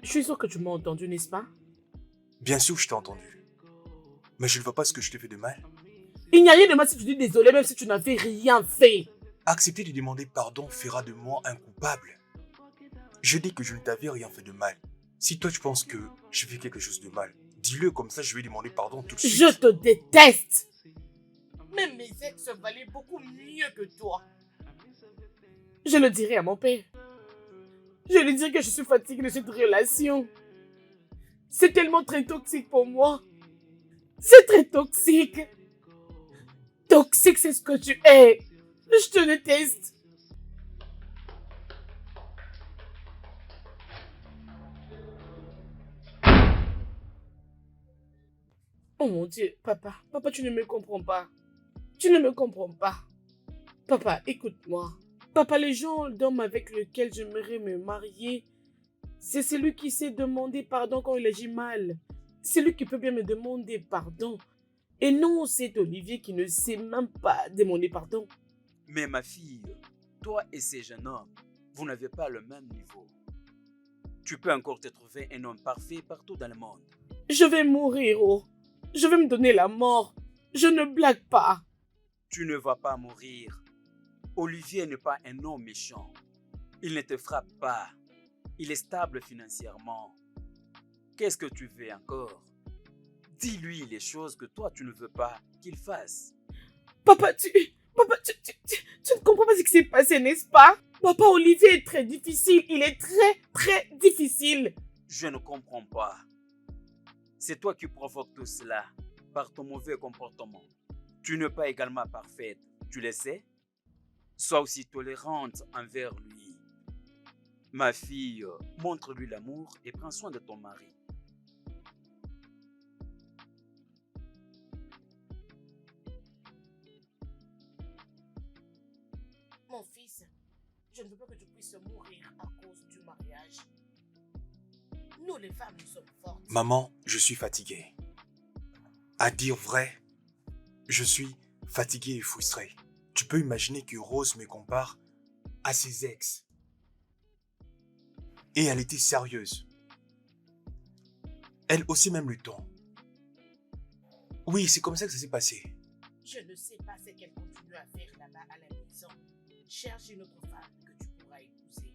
Je suis sûre que tu m'as entendu, n'est-ce pas? Bien sûr que je t'ai entendu. Mais je ne vois pas ce que je t'ai fait de mal. Il n'y a rien de mal si tu dis désolé, même si tu n'avais rien fait. Accepter de demander pardon fera de moi un coupable. Je dis que je ne t'avais rien fait de mal. Si toi tu penses que je fais quelque chose de mal, dis-le, comme ça je vais demander pardon tout de suite. Je te déteste. Même mes ex valaient beaucoup mieux que toi. Je le dirai à mon père. Je lui dirai que je suis fatiguée de cette relation. C'est tellement très toxique pour moi. C'est très toxique. Toxique, c'est ce que tu es. Je te déteste. Oh mon Dieu, papa, tu ne me comprends pas. Tu ne me comprends pas. Papa, écoute-moi. Papa, les gens d'homme avec lequel j'aimerais me marier, c'est celui qui sait demander pardon quand il agit mal. C'est lui qui peut bien me demander pardon. Et non, c'est Olivier qui ne sait même pas demander pardon. Mais ma fille, toi et ces jeunes hommes, vous n'avez pas le même niveau. Tu peux encore te trouver un homme parfait partout dans le monde. Je vais mourir, oh. Je vais me donner la mort. Je ne blague pas. Tu ne vas pas mourir. Olivier n'est pas un homme méchant. Il ne te frappe pas. Il est stable financièrement. Qu'est-ce que tu veux encore? Dis-lui les choses que toi tu ne veux pas qu'il fasse. Papa, tu ne comprends pas ce qui s'est passé, n'est-ce pas? Papa, Olivier est très difficile. Il est très, très difficile. Je ne comprends pas. C'est toi qui provoques tout cela par ton mauvais comportement. Tu n'es pas également parfaite, tu le sais? Sois aussi tolérante envers lui. Ma fille, montre-lui l'amour et prends soin de ton mari. Mon fils, je ne veux pas que tu puisses mourir à cause du mariage. Nous, les femmes, nous sommes fortes. Maman, je suis fatigué. À dire vrai, je suis fatigué et frustré. Tu peux imaginer que Rose me compare à ses ex. Et elle était sérieuse. Elle aussi même le ton. Oui, c'est comme ça que ça s'est passé. Je ne sais pas ce qu'elle continue à faire là-bas à la maison. Cherche une autre femme que tu pourras épouser.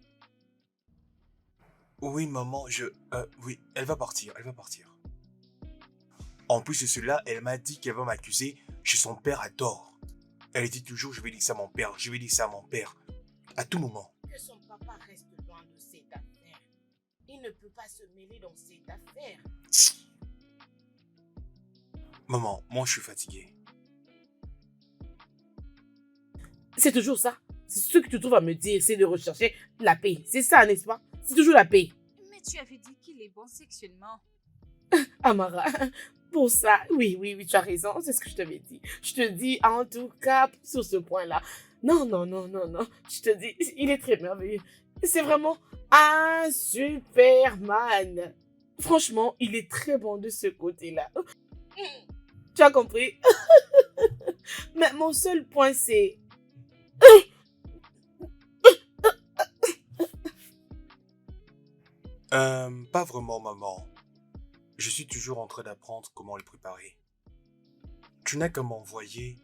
Oui, maman, oui, elle va partir. En plus de cela, elle m'a dit qu'elle va m'accuser chez son père à tort. Elle dit toujours, je vais dire ça à mon père, à tout moment. Que son papa reste loin de cette affaire. Il ne peut pas se mêler dans cette affaire. Maman, moi je suis fatigué. C'est toujours ça. C'est ce que tu trouves à me dire, c'est de rechercher la paix. C'est ça, n'est-ce pas? C'est toujours la paix. Mais tu avais dit qu'il est bon sexuellement. Amara, pour ça, oui, tu as raison, c'est ce que je t'avais dit. Je te dis, en tout cas, sur ce point-là. Non. Je te dis, il est très merveilleux. C'est vraiment un Superman. Franchement, il est très bon de ce côté-là. Tu as compris? Mais mon seul point, c'est... Pas vraiment, maman. Je suis toujours en train d'apprendre comment le préparer. Tu n'as qu'à m'envoyer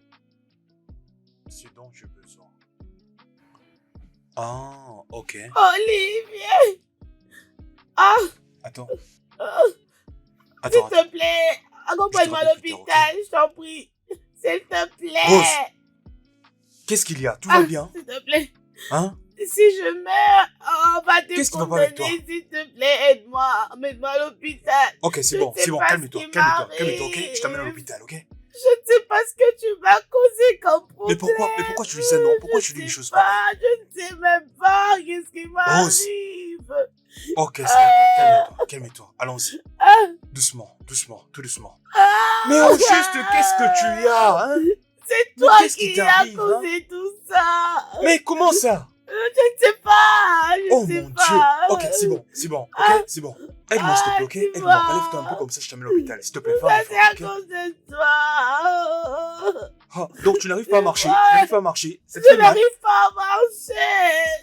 ce dont j'ai besoin. Ah, ok. Olivier! Ah! Attends. S'il te plaît, accompagne-moi à l'hôpital, je t'en prie. S'il te plaît. Rose, qu'est-ce qu'il y a? Tout va bien? S'il te plaît. Hein? Si je meurs, on va te Qu'est-ce qui va pas avec toi? condamner. S'il te plaît, aide-moi. Mets-moi à l'hôpital. Ok, c'est bon, sais pas calme-toi, ce qui ok? Je t'amène à m'arrive. l'hôpital, ok? Je ne sais pas ce que tu m'as causé comme problème. Mais pourquoi tu dis ça, non? Pourquoi tu dis des choses pareilles? Je ne sais même pas qu'est-ce qui m'arrive. Ok, c'est d'accord, calme-toi, allons-y. Ah, Doucement, tout doucement. ah, Mais au juste, qu'est-ce que tu as, hein? c'est Mais toi qu'est-ce qui qui as t'arrive, causé tout ça. Mais comment ça? pas. Je Oh sais mon pas. Dieu. Ok, c'est bon, ok, c'est bon. Aide-moi s'il te plaît, ok? c'est Aide-moi, bon. relève-toi un peu comme ça, je t'amène à l'hôpital. S'il te plaît, fais Ça un c'est à effort, ok? cause de toi. Ah, donc tu n'arrives pas à marcher, Ça te Je fait mal. n'arrive pas à marcher.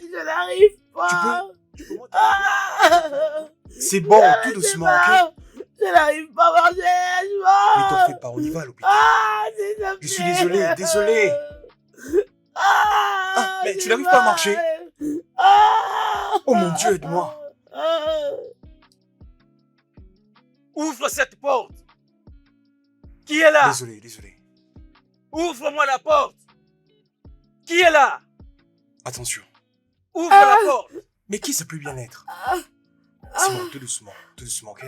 Je n'arrive pas. Tu peux monter. Ah. C'est bon, tout Je sais doucement, pas. ok? Je n'arrive pas à marcher. Mais t'en fais pas, on y va à l'hôpital. Ah, s'il te plaît. Je suis désolé. Ah, mais tu n'arrives pas à marcher. Oh mon Dieu, aide-moi. Ouvre cette porte. Qui est là? Désolé. Ouvre-moi la porte. Qui est là? Attention. Ouvre la porte. Mais qui ça peut bien être? C'est bon, tout doucement, ok?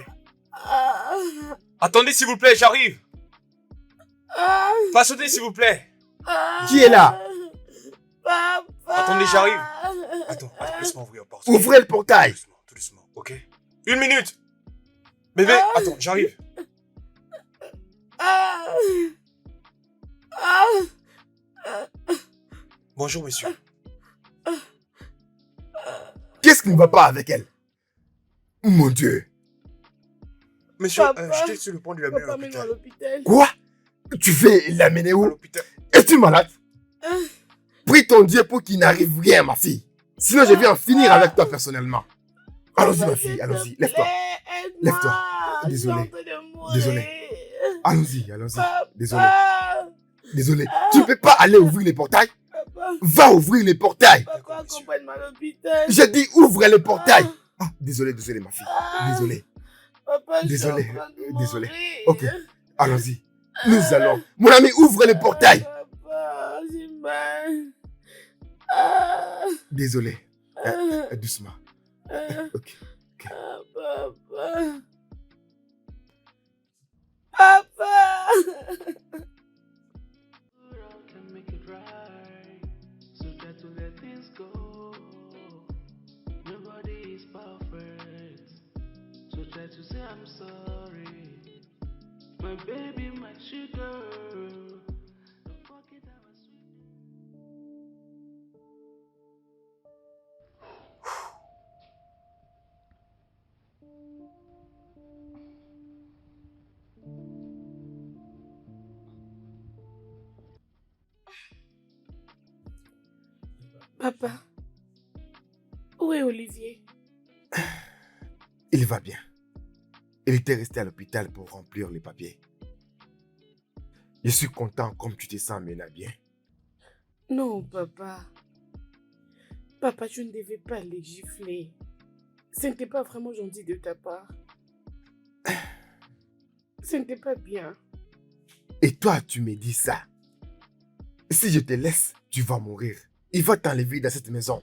Attendez s'il vous plaît, j'arrive. Patientez s'il vous plaît. Qui est là? Papa. Attendez, j'arrive. Attends, laisse-moi ouvrir la porte. Ouvrez le portail. Tout doucement, ok? 1 minute. Bébé, attends, j'arrive. Bonjour monsieur. Qu'est-ce qui ne va pas avec elle? Mon Dieu. Monsieur, Papa. j'étais sur le point de l'amener à Papa, mets-moi à l'hôpital. l'hôpital. Quoi? Tu veux l'amener À où? l'hôpital. Es-tu malade? Prie ton Dieu pour qu'il n'arrive rien, ma fille. Sinon, je vais en finir avec toi personnellement. Allons-y, ma fille, allons-y. Lève-toi. Lève-toi. Désolé. Désolé. Allons-y. Désolé. Désolé. Tu ne peux pas aller ouvrir les portails? Papa, Va ouvrir les portails. papa, accompagne-moi à l'hôpital. J'ai dit ouvre les portails. Ah, désolé, ma fille. Désolé. Papa, je suis en Désolé, train de désolé. mourir. Ok, allons-y. Nous allons. Mon ami, ouvre les portails. Papa, j'ai mal. Désolé. Doucement. Ok. Papa. Papa. Can make it right. So try to let things go. Nobody is perfect. So try to say I'm sorry. My baby, my sugar. Don't forget I was sweet. Papa, où est Olivier? Il va bien. Il était resté à l'hôpital pour remplir les papiers. Je suis content comme tu te sens maintenant bien. Non, papa. Papa, tu ne devais pas les gifler. Ce n'était pas vraiment gentil de ta part. Ce n'était pas bien. Et toi, tu me dis ça. Si je te laisse, tu vas mourir. Il va t'enlever dans cette maison.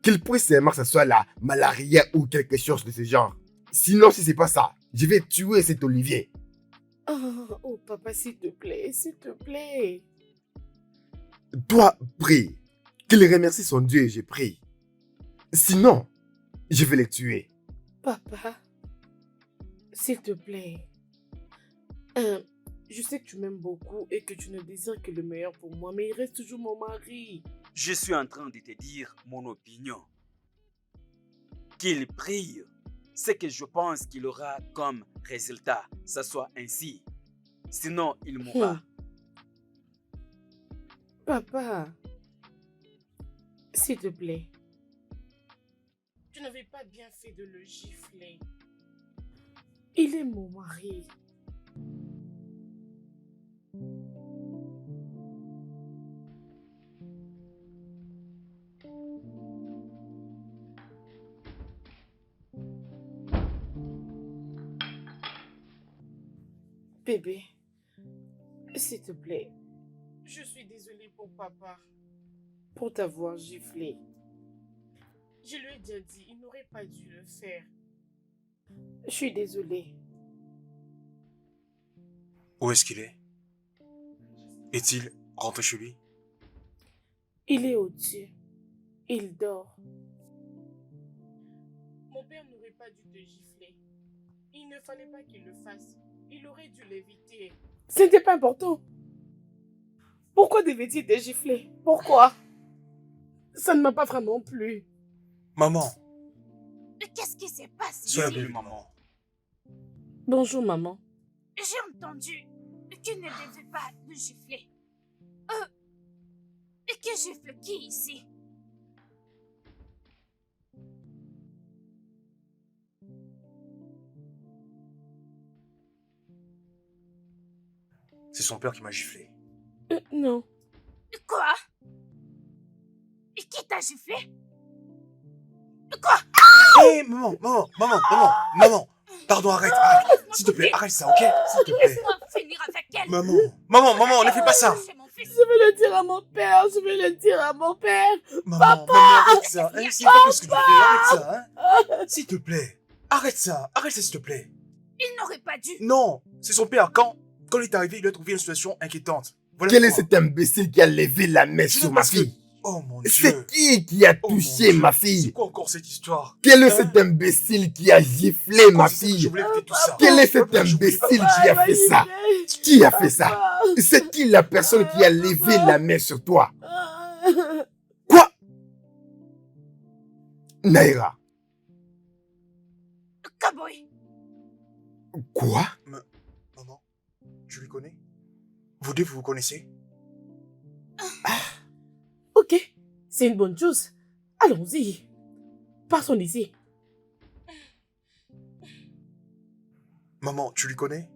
Qu'il puisse seulement que ce soit la malaria ou quelque chose de ce genre. Sinon, si c'est pas ça, je vais tuer cet Olivier. Oh, papa, s'il te plaît, s'il te plaît. Toi, prie. Qu'il remercie son Dieu et je prie. Sinon, je vais le tuer. Papa, s'il te plaît. Je sais que tu m'aimes beaucoup et que tu ne désires que le meilleur pour moi, mais il reste toujours mon mari. Je suis en train de te dire mon opinion. Qu'il prie, c'est que je pense qu'il aura comme résultat, ça soit ainsi. Sinon, il mourra. Papa, s'il te plaît. Tu n'avais pas bien fait de le gifler. Il est mon mari. Bébé, s'il te plaît, je suis désolée pour papa, pour t'avoir giflé. Je lui ai déjà dit, il n'aurait pas dû le faire. Je suis désolée. Où est-ce qu'il est? Est-il rentré chez lui? Il est au-dessus. Il dort. Mon père n'aurait pas dû te gifler. Il ne fallait pas qu'il le fasse. Il aurait dû l'éviter. Ce n'était pas important. Pourquoi devait-il te gifler? Pourquoi? Ça ne m'a pas vraiment plu. Maman, Qu'est-ce qui s'est passé sois la ici? bienvenue, maman. Bonjour, maman. J'ai entendu que ne devait pas le gifler. Que gifle qui ici? C'est son père qui m'a giflé. Non. Quoi? Qui t'a giflé? Quoi? Hé, maman. Pardon, arrête. S'il te plaît, arrête ça, ok? S'il te plaît. Laisse-moi finir avec elle. Maman, ne fais pas ça. C'est mon fils. Je vais le dire à mon père. Je vais le dire à mon père. Maman, arrête ça. Hein, c'est pas ce que tu fais. Arrête ça, hein. S'il te plaît. Arrête ça, s'il te plaît. Il n'aurait pas dû. Non, c'est son père. Quand il est arrivé, il a trouvé une situation inquiétante. Voilà Quel est pourquoi. cet imbécile qui a levé la main Je sur sais ma parce que- fille? Oh mon Dieu. C'est qui a Oh, mon touché Dieu. ma C'est fille? quoi encore cette histoire? Quel est Hein? cet imbécile qui a giflé ma Je fille? voulais éviter tout ça. Quel est cet Je voulais pas- imbécile qui a fait ça? Qui a fait ça? C'est qui la personne qui a levé la main sur toi? Quoi? Naira. Cowboy. Quoi? Maman, tu lui connais? Vous deux, vous vous connaissez? Ok, c'est une bonne chose. Allons-y. Partons d'ici. Maman, tu lui connais?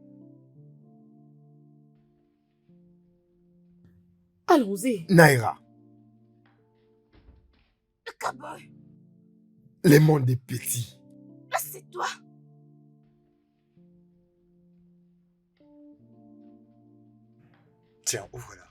Allons-y. Naira. Cowboy. Le monde est petit. C'est toi. Tiens, ouvre-la.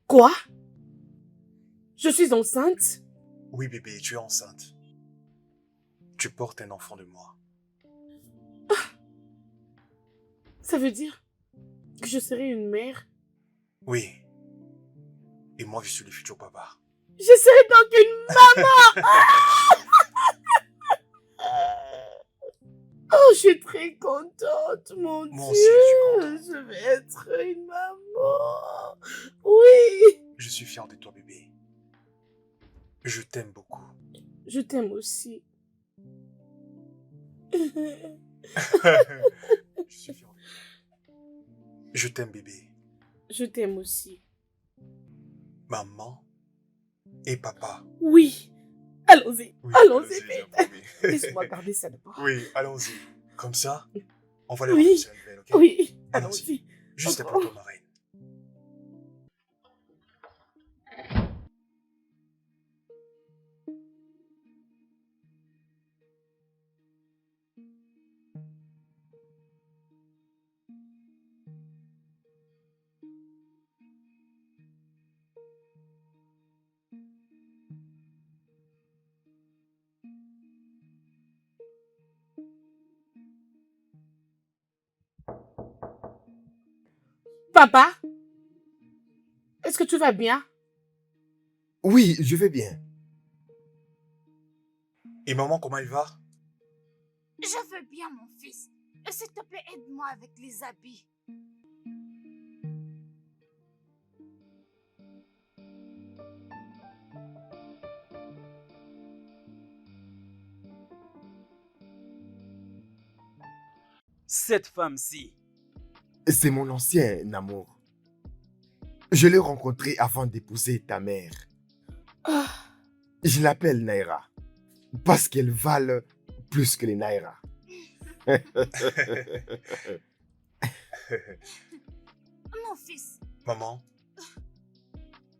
Quoi? Je suis enceinte? Oui, bébé, tu es enceinte. Tu portes un enfant de moi. Ça veut dire que je serai une mère? Oui. Et moi, je suis le futur papa. Je serai donc une maman! Oh, je suis très contente, mon Moi Dieu. aussi, je suis Je vais être une maman. Oui. Je suis fier de toi, bébé. Je t'aime beaucoup. Je t'aime aussi. Je suis fier de toi. Je t'aime, bébé. Je t'aime aussi. Maman et papa. Oui. Allons-y. Oui, Allons-y, j'ai vite. promis. Laisse-moi garder ça d'abord. Oui, allons-y. Comme ça, on va les Oui. rencontrer une belle, ok? Oui. Allons-y. Allons-y. Juste après toi, ma reine. Papa? Est-ce que tu vas bien? Oui, je vais bien. Et maman, comment elle va? Je veux bien, mon fils. S'il te plaît, aide-moi avec les habits. Cette femme-ci, C'est mon ancien amour. Je l'ai rencontré avant d'épouser ta mère. Ah, Je l'appelle Naira. Parce qu'elle valent plus que les Naira. Mon fils, Maman,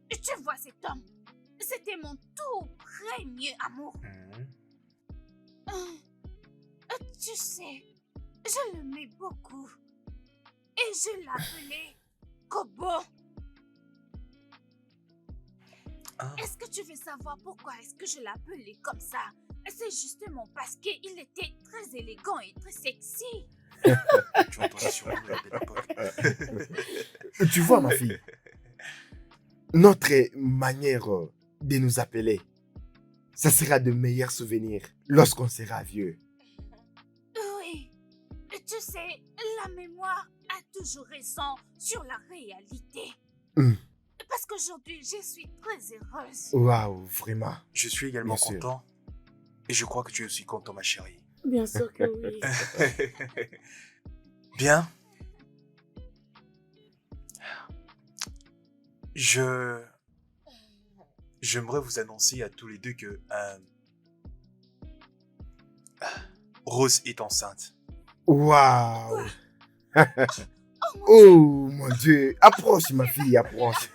tu vois cet homme. C'était mon tout premier amour. Tu sais, je l'aimais beaucoup. Et je l'appelais Kobo. Ah. Est-ce que tu veux savoir pourquoi est-ce que je l'appelais comme ça? C'est justement parce qu'il était très élégant et très sexy. tu entends sur nous la belle époque. Tu vois, ma fille, notre manière de nous appeler, ça sera de meilleurs souvenirs lorsqu'on sera vieux. Oui, Tu sais, la mémoire a toujours raison sur la réalité. Hmm. Parce qu'aujourd'hui, je suis très heureuse. Waouh, vraiment. Je suis également Bien sûr. content. Et je crois que tu es aussi content, ma chérie. Bien sûr que oui. Bien. J'aimerais vous annoncer à tous les deux que Rose est enceinte. Waouh. Oh mon Dieu. Approche, ma fille, approche.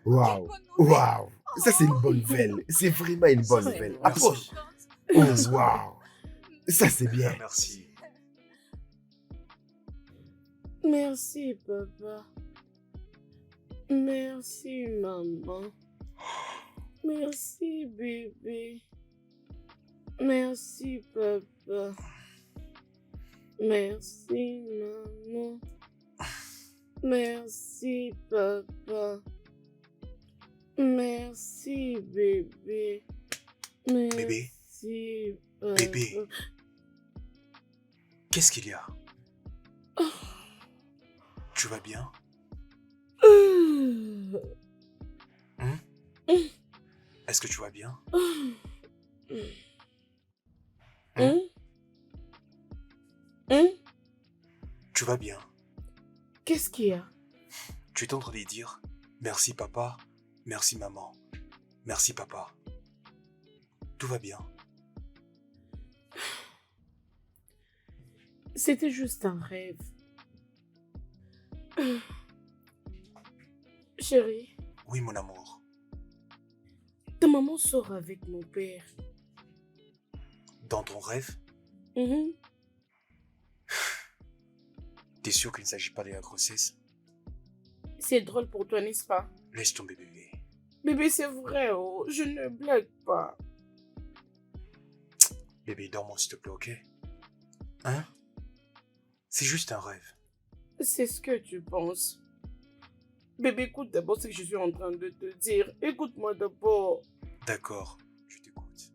Waouh. Waouh. Ça, c'est une bonne nouvelle. C'est vraiment une bonne nouvelle. Approche. Oh, waouh. Ça, c'est bien. Merci. Merci, papa. Merci, maman. Merci, bébé. Merci, papa. Merci, maman. Merci, papa. Merci, bébé. Bébé. Merci, papa. Bébé. Qu'est-ce qu'il y a? Tu vas bien? Est-ce que tu vas bien? Tu vas bien? Qu'est-ce qu'il y a? Tu es en train de dire merci papa, merci maman, merci papa. Tout va bien. C'était juste un rêve. Chérie, Oui, mon amour. ta maman sort avec mon père. Dans ton rêve, Mhm. t'es sûr qu'il ne s'agit pas de la grossesse? C'est drôle pour toi, n'est-ce pas? Laisse tomber, bébé. Bébé, c'est vrai, oh, je ne blague pas. Bébé, dors-moi s'il te plaît, ok? Hein? C'est juste un rêve. C'est ce que tu penses. Bébé, écoute d'abord ce que je suis en train de te dire. Écoute-moi d'abord. D'accord, je t'écoute.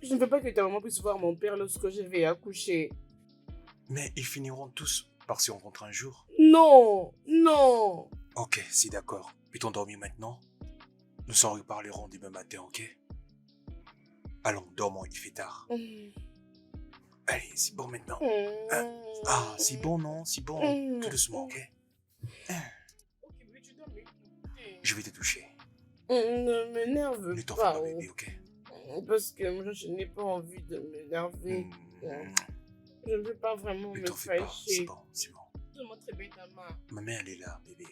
Je ne veux pas que ta maman puisse voir mon père lorsque je vais accoucher. Mais ils finiront tous par se rencontrer un jour. Non, non. Ok, c'est d'accord. Peut-on dormir maintenant? Nous en reparlerons demain matin, ok? Allons, dormons, il fait tard. Allez, c'est bon maintenant. Ah, c'est bon, non? C'est bon. Tout doucement, ok? Ok, mais tu dois m'écouter. Je vais te toucher. Ne m'énerve Ne t'en fais pas. pas, bébé, ok? Parce que moi, je n'ai pas envie de m'énerver. Je ne veux pas vraiment Ne me t'en fais pas, c'est fâcher. bon, c'est bon. Donne-moi très bien ta main. Ma main, elle est là, bébé.